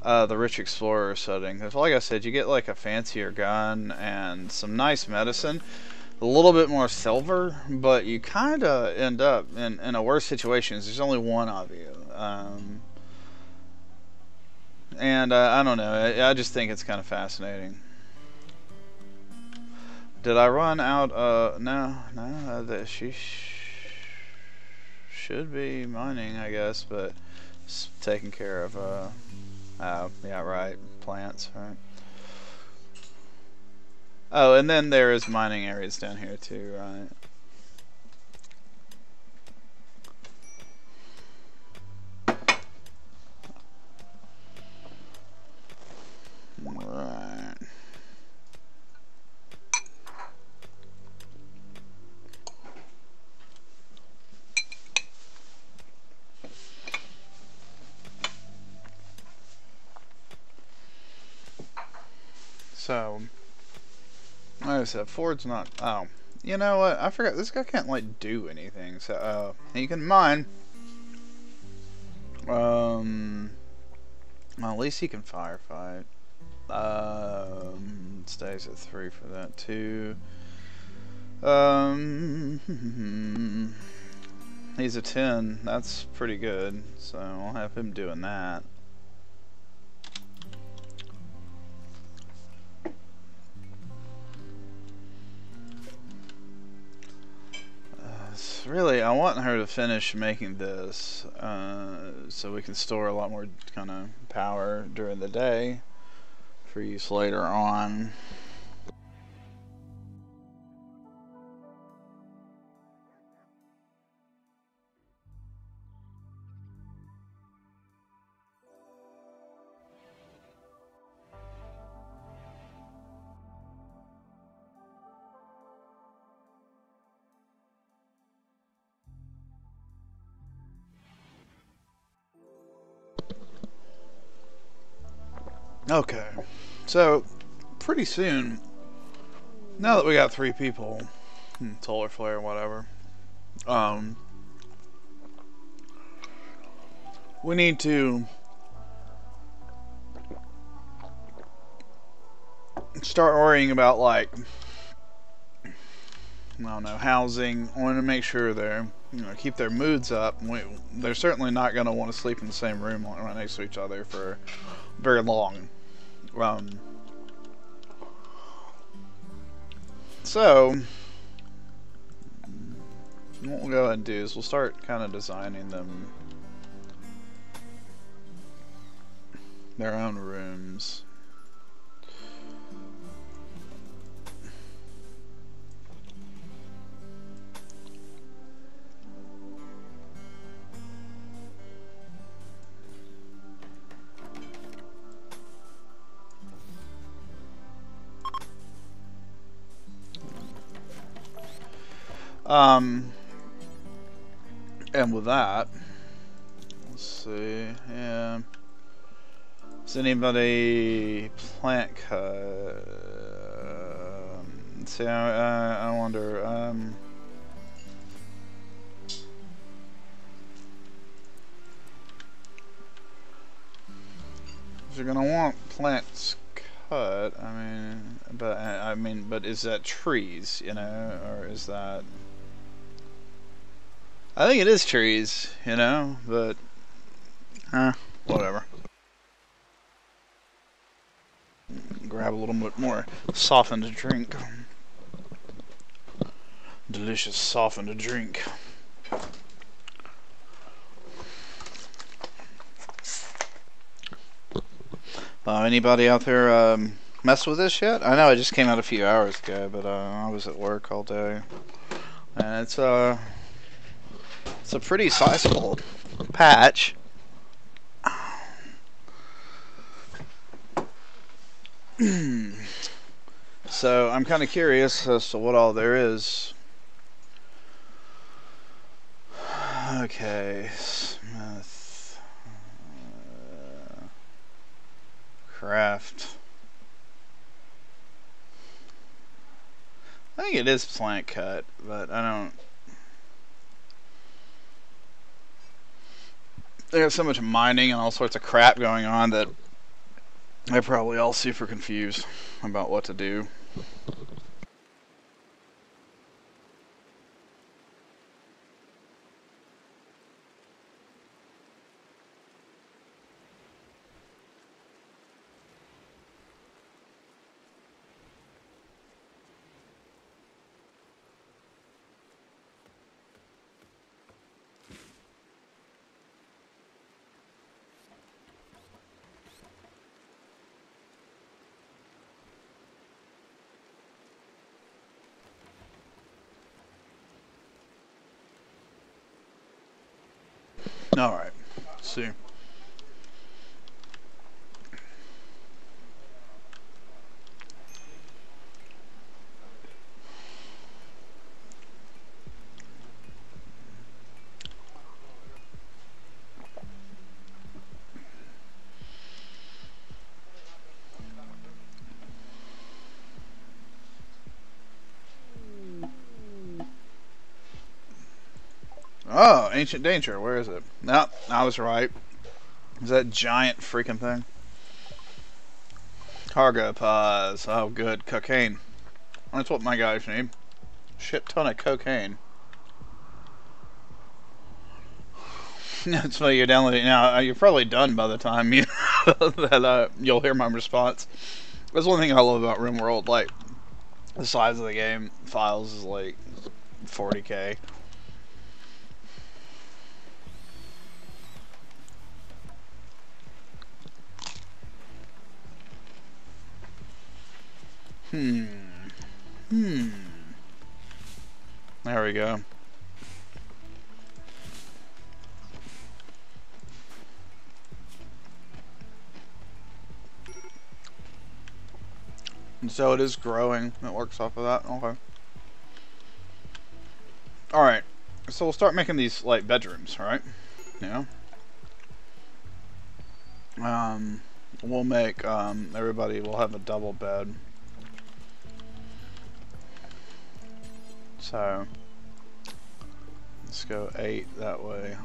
the Rich Explorer setting. Because like I said, you get like a fancier gun and some nice medicine. A little bit more silver, but you kind of end up in a worse situation. There's only one of you, and I don't know. I just think it's kind of fascinating. Did I run out? No. She should be mining, I guess, but it's taking care of. Yeah, right. Plants, right. Oh, and then there is mining areas down here too, right? Right. So, like I said, Ford's not. Oh, you know what? I forgot. This guy can't like do anything. So, he can mine. Well, at least he can firefight. Stays at 3 for that too. He's a 10. That's pretty good. So I'll have him doing that. Really, I want her to finish making this so we can store a lot more kind of power during the day for use later on. Okay, so pretty soon, now that we got 3 people, solar flare, whatever, we need to start worrying about, like, I don't know, housing. I want to make sure they're, keep their moods up. They're certainly not going to want to sleep in the same room right next to each other for very long. So what we'll go ahead and do is we'll start kind of designing them their own rooms. And with that, let's see, yeah. Is anybody plant cut? See, I wonder, if you're gonna want plants cut, but is that trees, or is that? I think it is trees, but whatever. Grab a little bit more softened drink. Delicious softened drink. Anybody out there mess with this yet? I know it just came out a few hours ago, but I was at work all day, and it's a pretty sizable patch. So I'm kind of curious as to what all there is. Okay, Smith, craft. I think it is plant cut, but I don't. There's so much mining and all sorts of crap going on that they're probably all super confused about what to do. Alright, let's see. Oh, Ancient Danger. Where is it? No, I was right. Is that giant freaking thing? Cargo pods. Oh, good. Cocaine. That's what my guys need. Shit ton of cocaine. That's why you're downloading now. You're probably done by the time you that you'll hear my response. That's one thing I love about RimWorld. Like the size of the game files is like 40K. There we go. And so it is growing. It works off of that. Okay. Alright. So we'll start making these like bedrooms, right? Yeah. We'll make everybody will have a double bed. So let's go 8 that way.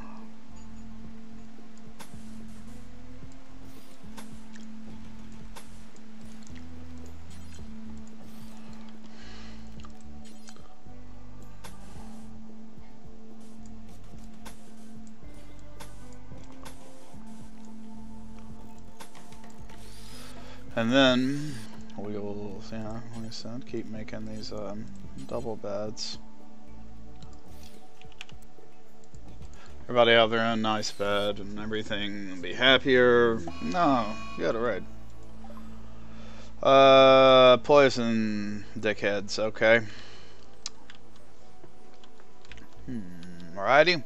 And then we will, yeah, like I said, keep making these double beds. Everybody have their own nice bed and everything and be happier. No, you got it right. Poison dickheads, okay. Alrighty.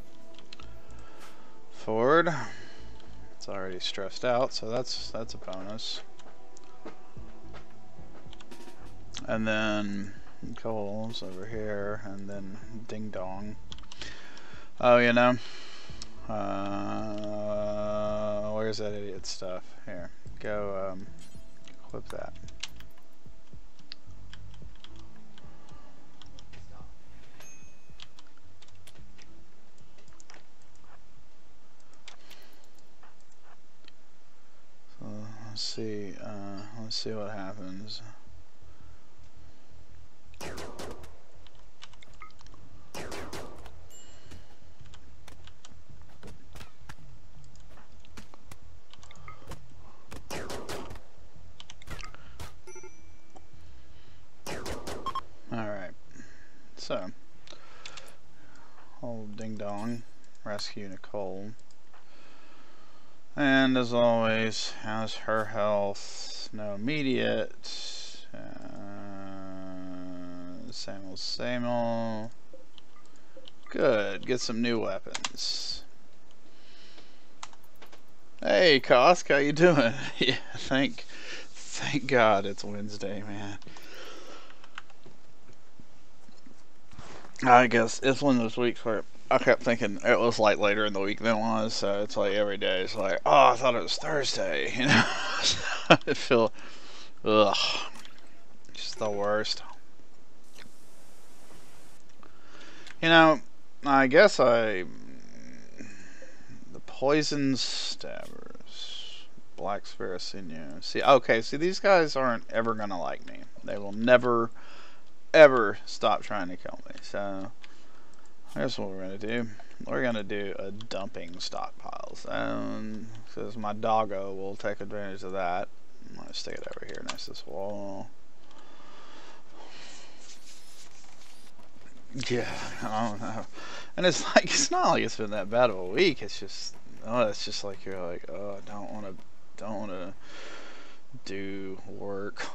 Forward. It's already stressed out, so that's a bonus. And then coals over here, and then ding dong. Oh, you know, where's that idiot stuff? Here, go clip that. So let's see what happens. Alright, so old ding dong, rescue Nicole. And as always, how's her health? No immediate. Same old, same old. Good, get some new weapons. Hey, Kosk, how you doing? Yeah, thank God it's Wednesday, man. I guess it's one of those weeks where I kept thinking it was like later in the week than it was, so it's like every day it's like, oh, I thought it was Thursday, you know? I feel, ugh, just the worst. You know, I guess the poison stabbers, black spiracino. See, okay, see, these guys aren't ever gonna like me. They will never ever stop trying to kill me. So here's what we're gonna do. We're gonna do a dumping stockpiles, and because my doggo will take advantage of that. I'm gonna stick it over here next to this wall. Yeah, I don't know. And it's like, it's not like it's been that bad of a week. It's just, oh, it's just like you're like, oh, I don't want to do work.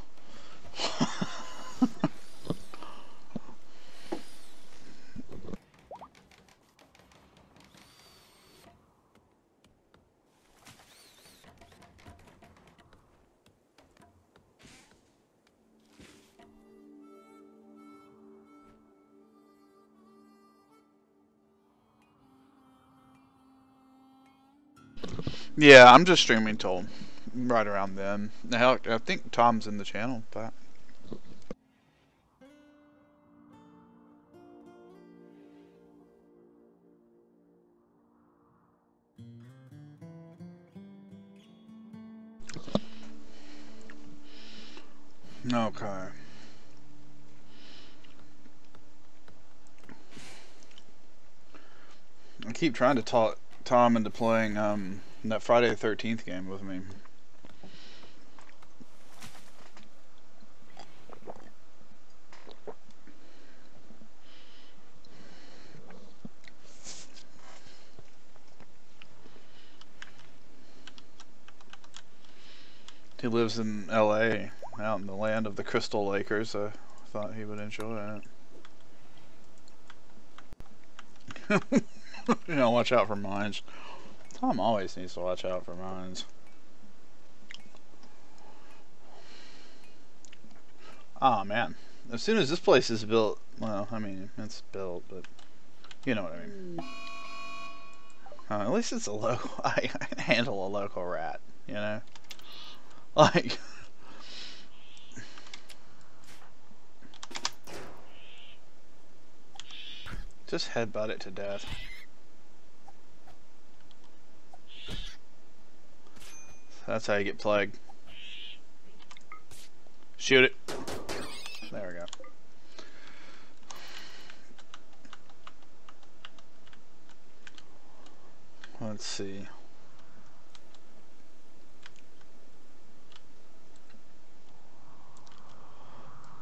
Yeah, I'm just streaming till right around then. Hell, I think Tom's in the channel, but. Okay. I keep trying to talk Tom into playing that Friday the 13th game with me. He lives in LA, out in the land of the Crystal Lakers. I thought he would enjoy it. You know, watch out for mines. Tom always needs to watch out for mines. Oh man. As soon as this place is built, well, I mean, it's built, but you know what I mean. At least it's a local, I can handle a local rat, you know? Like, just headbutt it to death. That's how you get plague. Shoot it. There we go. Let's see.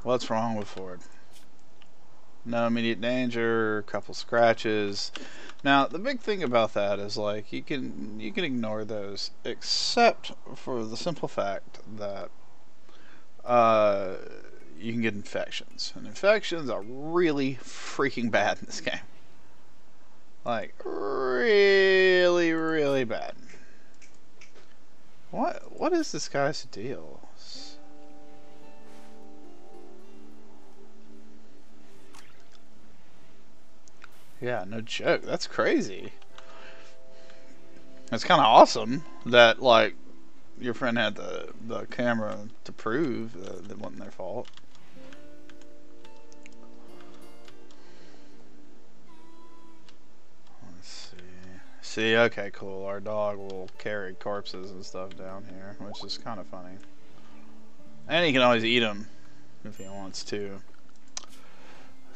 What's wrong with Ford? No immediate danger, a couple scratches. Now the big thing about that is like you can ignore those, except for the simple fact that you can get infections, and infections are really freaking bad in this game. Like really, really bad. What is this guy's deal? Yeah, no joke. That's crazy. It's kind of awesome that like your friend had the camera to prove that it wasn't their fault. Let's see. See, okay, cool. Our dog will carry corpses and stuff down here, which is kind of funny. And he can always eat them if he wants to.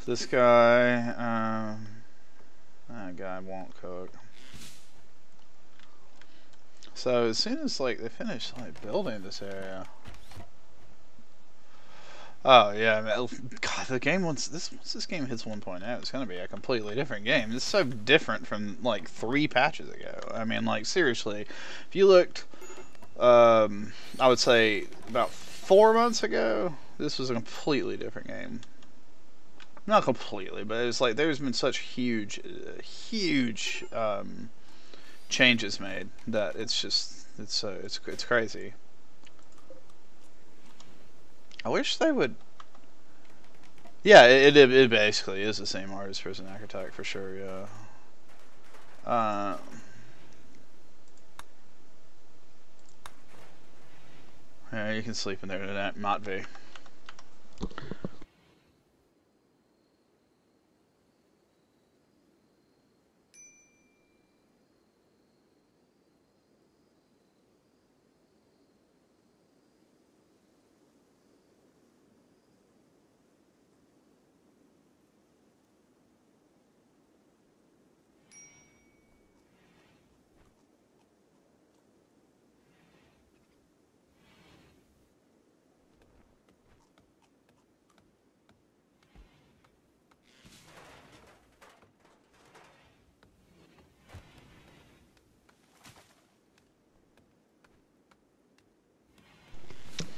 This guy, that guy won't cook. So as soon as like they finish like building this area, oh yeah, God, the game once this game hits 1.0, it's gonna be a completely different game. It's so different from like 3 patches ago. I mean, like seriously, if you looked, I would say about 4 months ago, this was a completely different game. Not completely, but it's like there's been such huge changes made that it's just it's crazy. I wish they would. Yeah, it basically is the same artist for an architect for sure. Yeah. Yeah, you can sleep in there tonight, Matvey.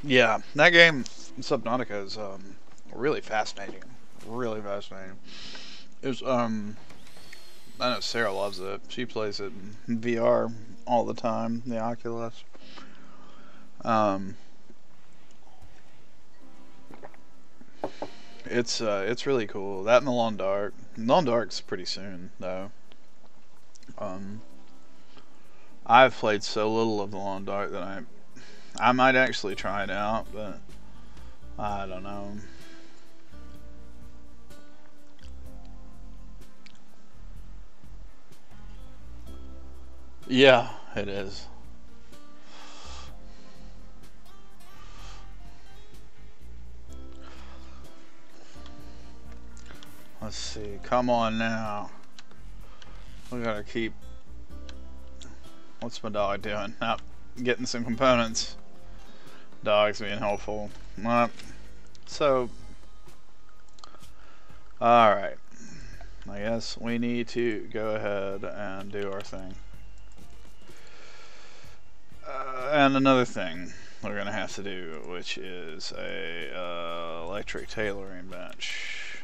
Yeah, that game, Subnautica, is really fascinating. Really fascinating. It was I know Sarah loves it. She plays it in VR all the time. The Oculus. Um, it's really cool. That and the Long Dark. Long Dark's pretty soon though. Um, I've played so little of the Long Dark that I might actually try it out, but I don't know. Yeah, it is. Let's see. Come on now. We gotta keep. What's my dog doing? Not getting some components. Dog's being helpful. So. Alright. I guess we need to go ahead and do our thing. And another thing we're gonna have to do, which is a electric tailoring bench.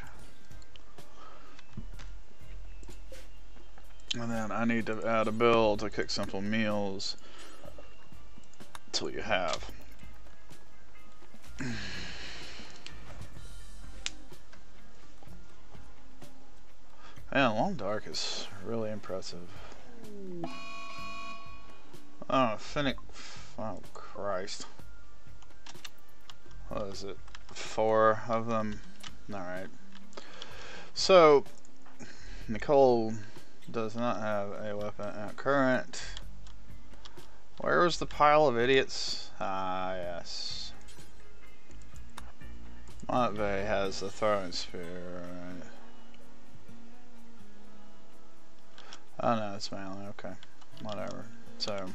And then I need to add a build to cook simple meals. That's what you have. Man, Long Dark is really impressive. Oh, Finnick. Oh, Christ. What is it? 4 of them? Alright. So, Nicole does not have a weapon at current. Where was the pile of idiots? Ah, yes. Montvey has the throwing spear, right? Oh no, it's melee, okay. Whatever. So.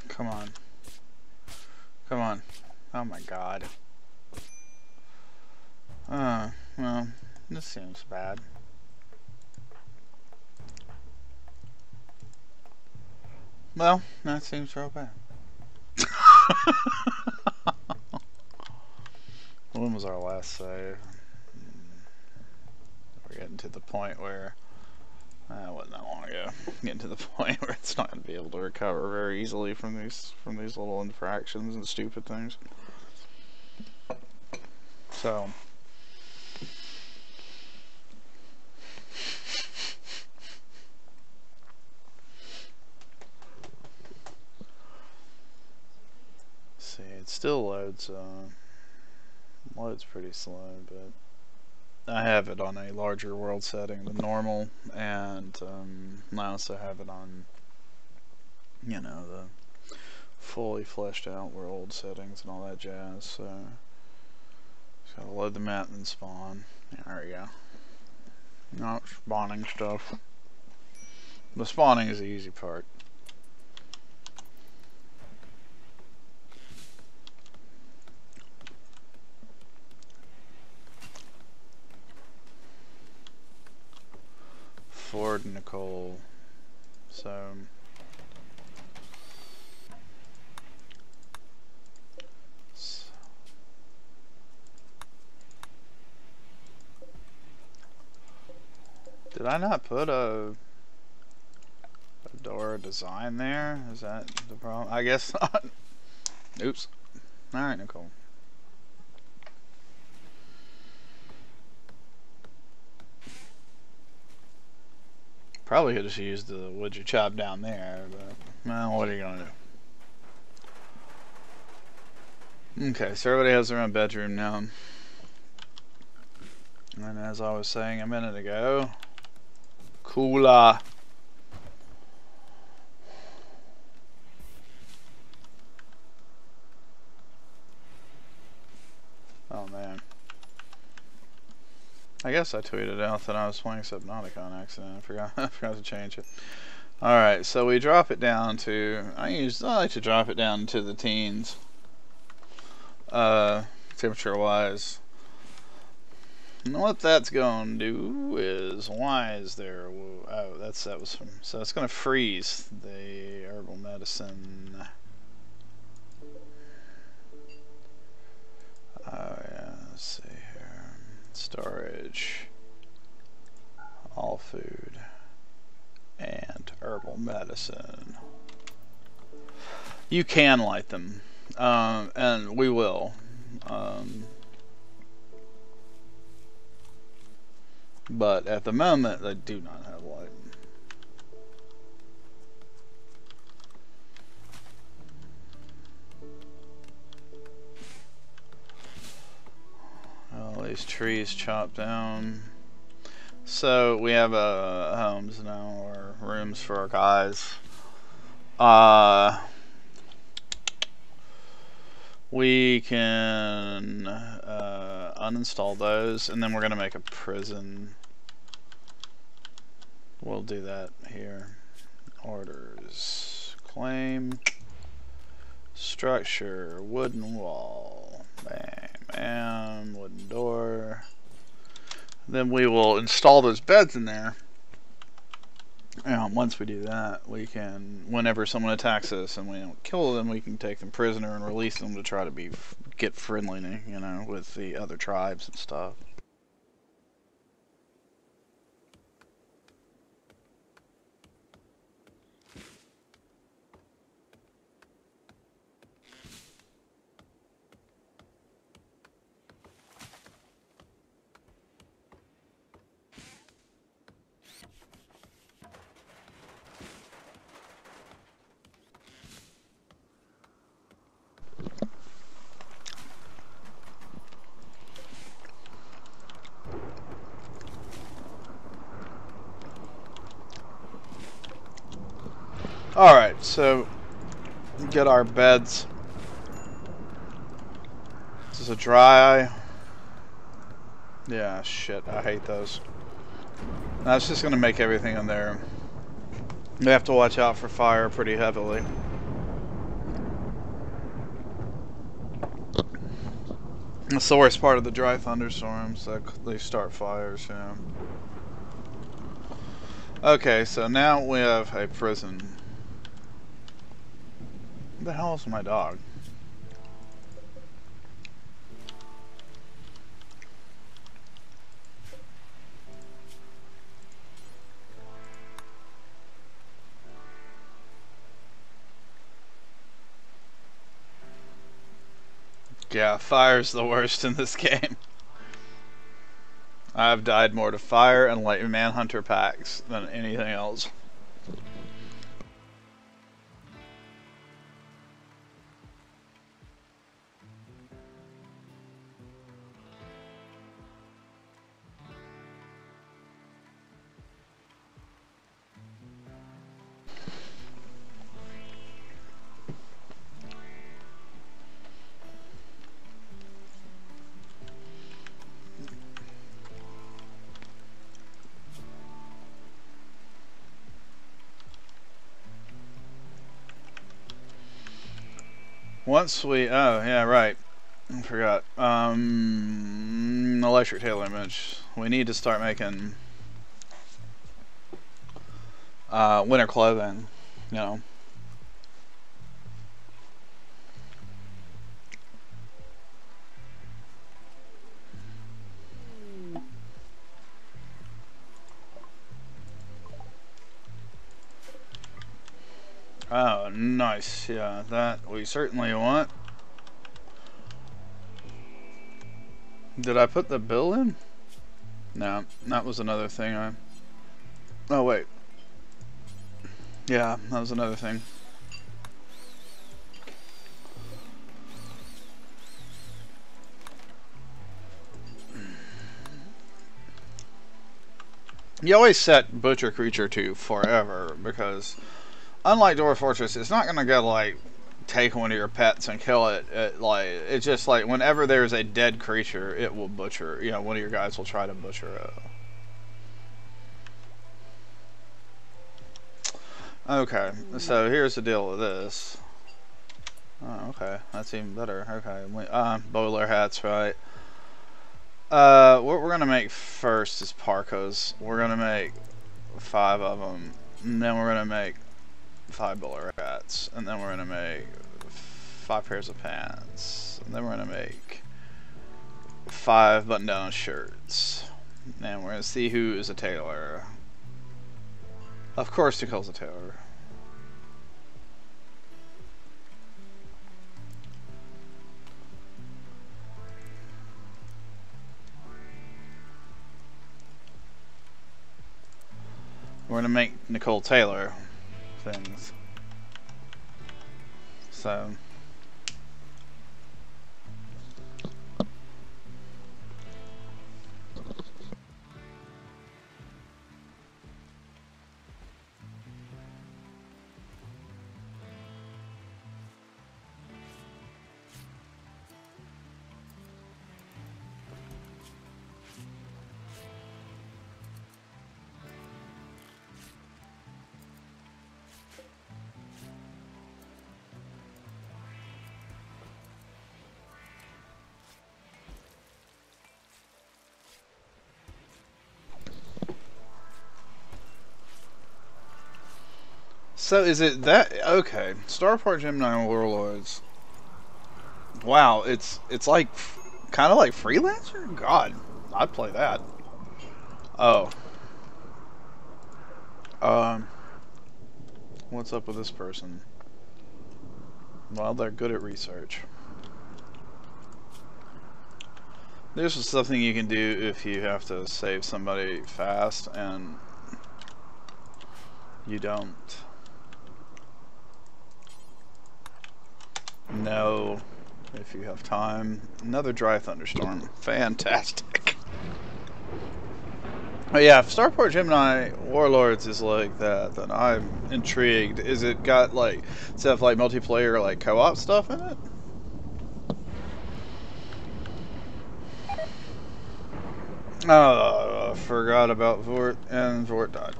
Come on. Come on. Oh my god. Well, this seems bad. Well, that seems real bad. When was our last save? We're getting to the point where it wasn't that long ago. Getting to the point where it's not going to be able to recover very easily from these little infractions and stupid things. So. See, it still loads. Loads pretty slow, but. I have it on a larger world setting than normal, and I also have it on, you know, the fully fleshed out world settings and all that jazz. So, just gotta load the map and spawn. Yeah, there we go. Not spawning stuff. The spawning is the easy part. Ford Nicole. So did I not put a door design there? Is that the problem? I guess not. Oops. Alright, Nicole. Probably could have used the wood you chop down there, but well, what are you gonna do? Okay, so everybody has their own bedroom now. And as I was saying a minute ago, cooler. Oh man. I guess I tweeted out that I was playing Subnautica on accident. I forgot to change it. Alright, so we drop it down to, I like to drop it down to the teens. Temperature wise. And what that's going to do is, why is there, oh, that was from, so it's going to freeze the herbal medicine. Oh yeah, let's see here. Storage, all food, and herbal medicine. You can light them, and we will. But at the moment, they do not have light. trees chopped down. So we have homes now, or rooms for our guys. We can uninstall those, and then we're gonna make a prison. We'll do that here. Orders, claim, structure, wooden wall, bam, bam, wooden door. Then we will install those beds in there. And once we do that, we can, whenever someone attacks us and we don't kill them, we can take them prisoner and release them to try to get friendly, you know, with the other tribes and stuff. Alright, so get our beds. This is a dry. Yeah, shit, I hate those. That's just gonna make everything in there. We have to watch out for fire pretty heavily. That's the worst part of the dry thunderstorms, that they start fires, you know. Okay, so now we have a prison. What the hell is my dog? Yeah, fire's the worst in this game. I've died more to fire and like manhunter packs than anything else. Once we, oh yeah, right, I forgot. Electric tail image. We need to start making winter clothing, you know. Oh, nice. Yeah, that we certainly want. Did I put the bill in? No, that was another thing. Oh, wait. Yeah, that was another thing. You always set Butcher Creature to forever because, unlike Dwarf Fortress, it's not gonna go like take one of your pets and kill it. It's just like whenever there's a dead creature, it will butcher. You know, one of your guys will try to butcher it. Okay, so here's the deal with this. Oh, okay, that's even better. Okay, bowler hats, right? What we're gonna make first is parkas. We're gonna make 5 of them, and then we're gonna make 5 bowler hats, and then we're gonna make 5 pairs of pants, and then we're gonna make 5 button-down shirts, and we're gonna see who is a tailor. Of course, Nicole's a tailor. We're gonna make Nicole Taylor things. So So is it that okay? Starport Gemini Warlords. Wow, it's like kind of like Freelancer. God, I'd play that. Oh, um, what's up with this person? Well, they're good at research. This is something you can do if you have to save somebody fast and you don't know if you have time. Another dry thunderstorm. Fantastic. But yeah, if Starport Gemini Warlords is like that, then I'm intrigued. Is it got like stuff like multiplayer, like co-op stuff in it? Forgot about Vort, and Vort died.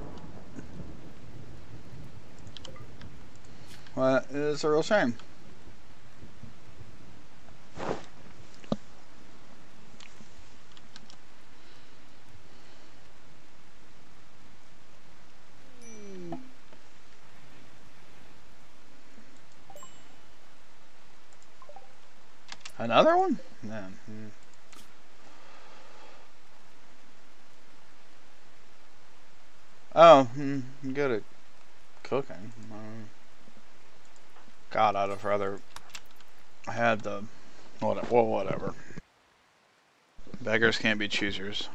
Well, it's a real shame. Another one? Man. Oh, good at cooking. God, I'd have rather had the whatever. Beggars can't be choosers.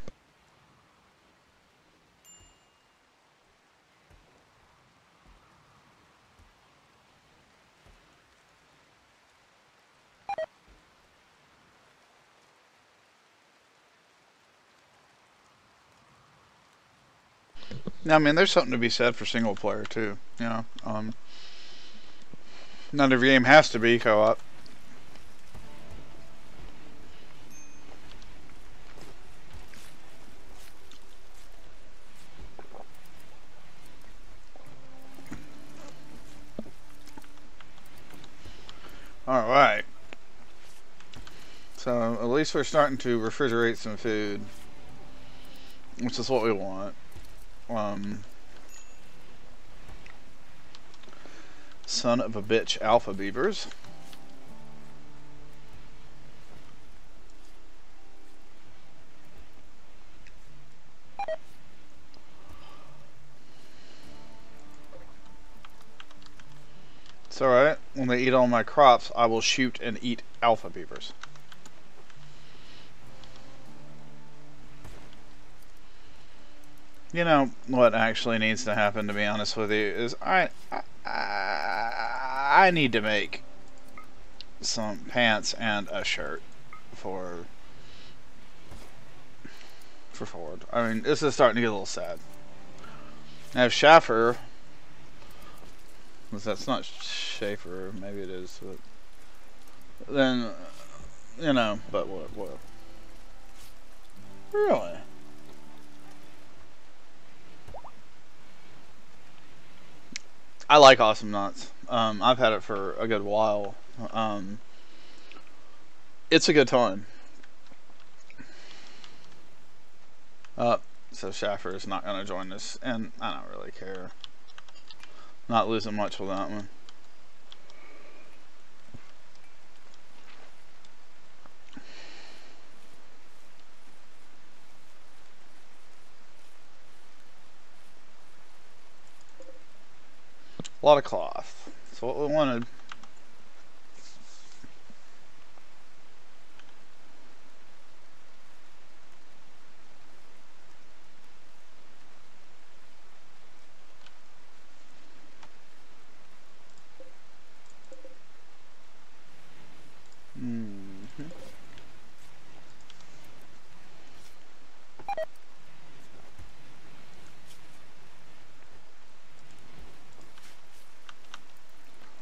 I mean, there's something to be said for single player too. You know, not every game has to be co-op. All right. So at least we're starting to refrigerate some food, which is what we want. Son of a bitch, alpha beavers. It's alright. When they eat all my crops, I will shoot and eat alpha beavers. You know what actually needs to happen, to be honest with you, is I need to make some pants and a shirt for Ford. I mean, this is starting to get a little sad. Now Schaffer, that's not Schaefer, maybe it is, but then, you know, but what? Really? I like Awesome Knots. I've had it for a good while. It's a good time. So Schaffer is not going to join us, and I don't really care. Not losing much with that one. A lot of cloth. That's what we wanted.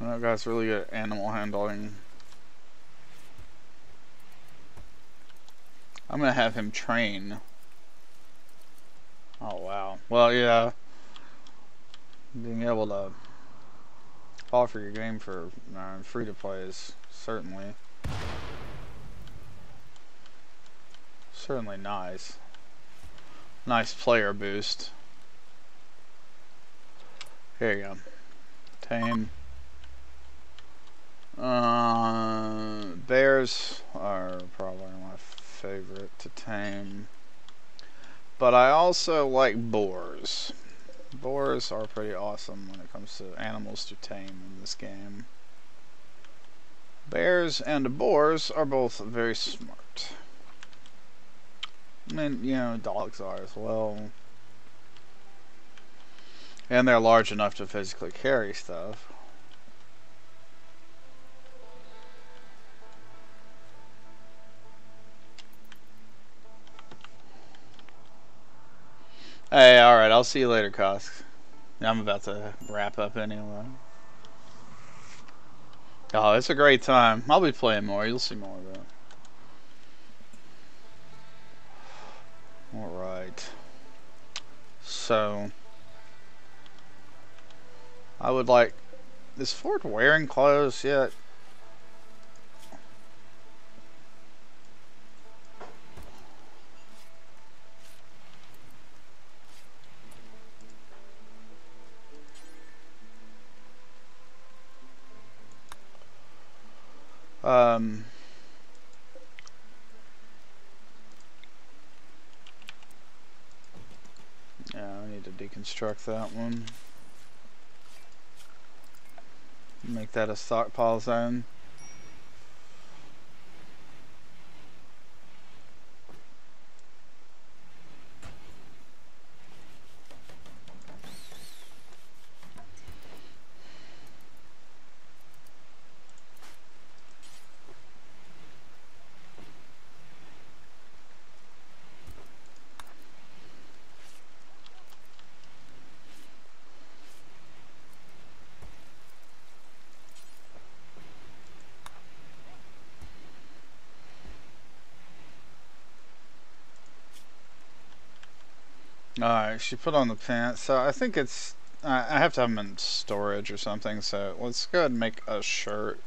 That guy's really good at animal handling. I'm gonna have him train. Oh wow. Well, yeah. Being able to offer your game for free to play is certainly nice. Nice player boost. Here you go. tame. Bears are probably my favorite to tame. But I also like boars. Boars are pretty awesome when it comes to animals to tame in this game. Bears and boars are both very smart. And, you know, dogs are as well. And they're large enough to physically carry stuff. Hey, alright, I'll see you later, Kosk. I'm about to wrap up anyway. Oh, it's a great time. I'll be playing more. You'll see more of it. Alright. So, I would like... Is Ford wearing clothes yet? Yeah, I need to deconstruct that one. Make that a stockpile zone. Alright, she put on the pants. So I think it's... I have to have them in storage or something, so let's go ahead and make a shirt.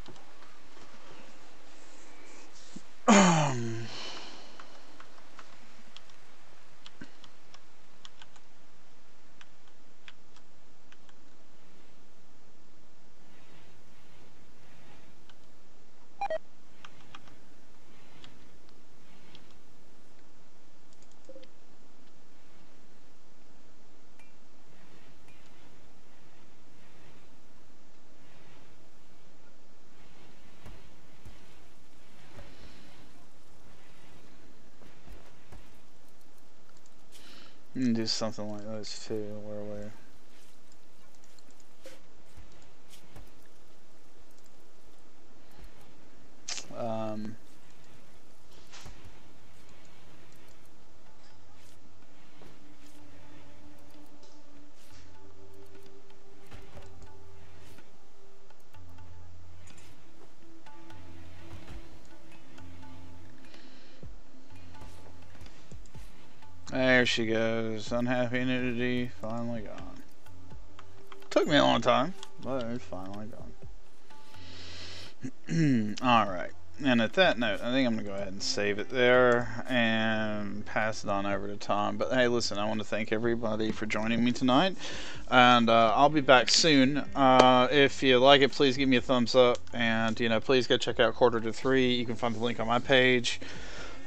Do something like this too, where we... There she goes. Unhappy nudity, finally gone. Took me a long time, but it's finally gone. Alright. And at that note, I think I'm going to go ahead and save it there and pass it on over to Tom. But hey, listen, I want to thank everybody for joining me tonight. And I'll be back soon. If you like it, please give me a thumbs up. And, you know, please go check out Quarter to Three. You can find the link on my page.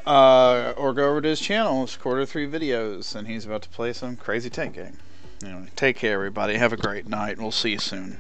Or go over to his channel. It's Quarter 3 videos, and he's about to play some crazy tank game. Anyway, take care, everybody. Have a great night. We'll see you soon.